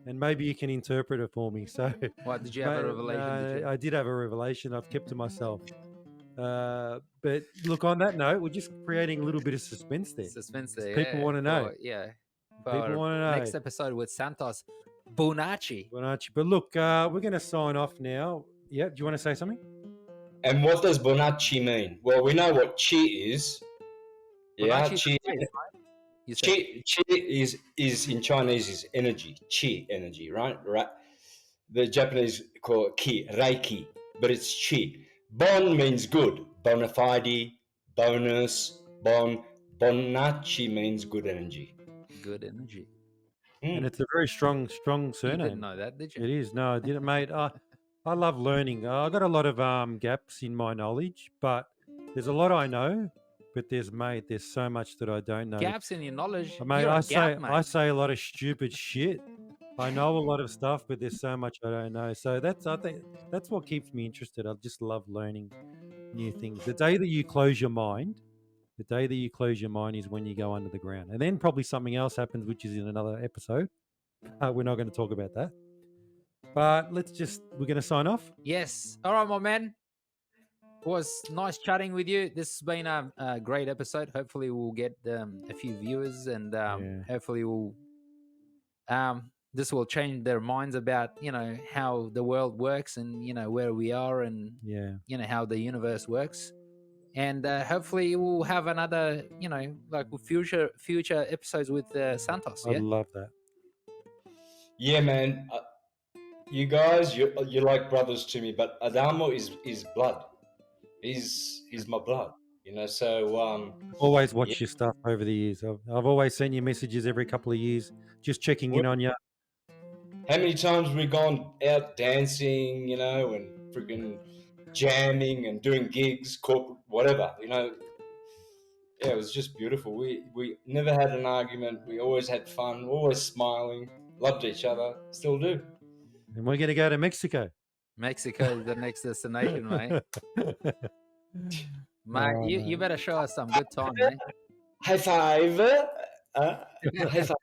and maybe you can interpret it for me. So, what, did you have a revelation? I did have a revelation. I've kept to myself. But look, on that note, we're just creating a little bit of suspense there. People want to know. People want to know. Next episode with Santos Bonacci. But look, we're going to sign off now. Yeah, do you want to say something? And what does Bonacci mean? Well, we know what chi is. Yeah, chi. Chi is in Chinese is energy, chi energy, right? The Japanese call it ki, reiki, but it's chi. Bon means good, bona fide, bonus, bonacci means good energy. Good energy. And it's a very strong You surname. didn't know that, did you? It is. No, I didn't, mate. I love learning. I got a lot of gaps in my knowledge, but there's a lot I know. But there's so much that I don't know. Gaps in your knowledge. Mate, You're a gap, I mate. say a lot of stupid shit. I know a lot of stuff, but there's so much I don't know. So I think that's what keeps me interested. I just love learning new things. The day that you close your mind is when you go under the ground. And then probably something else happens, which is in another episode. We're not going to talk about that. But we're going to sign off. Yes. All right, my man. It was nice chatting with you. This has been a great episode. Hopefully we'll get a few viewers, and hopefully we'll this will change their minds about, how the world works, and, where we are, and, how the universe works. And hopefully we'll have another, future episodes with Santos. I Yeah? love that. Yeah, man. You guys, you're like brothers to me, but Adamo is blood. He's my blood, so always watch your stuff over the years. I've always sent you messages every couple of years, just checking in on you. How many times we've gone out dancing, and freaking jamming and doing gigs, corporate, whatever, Yeah, it was just beautiful. We never had an argument. We always had fun, always smiling, loved each other, still do. And we're going to go to Mexico. Mexico is the next destination, mate. Mate, you better show us some good time, mate. High five. High five.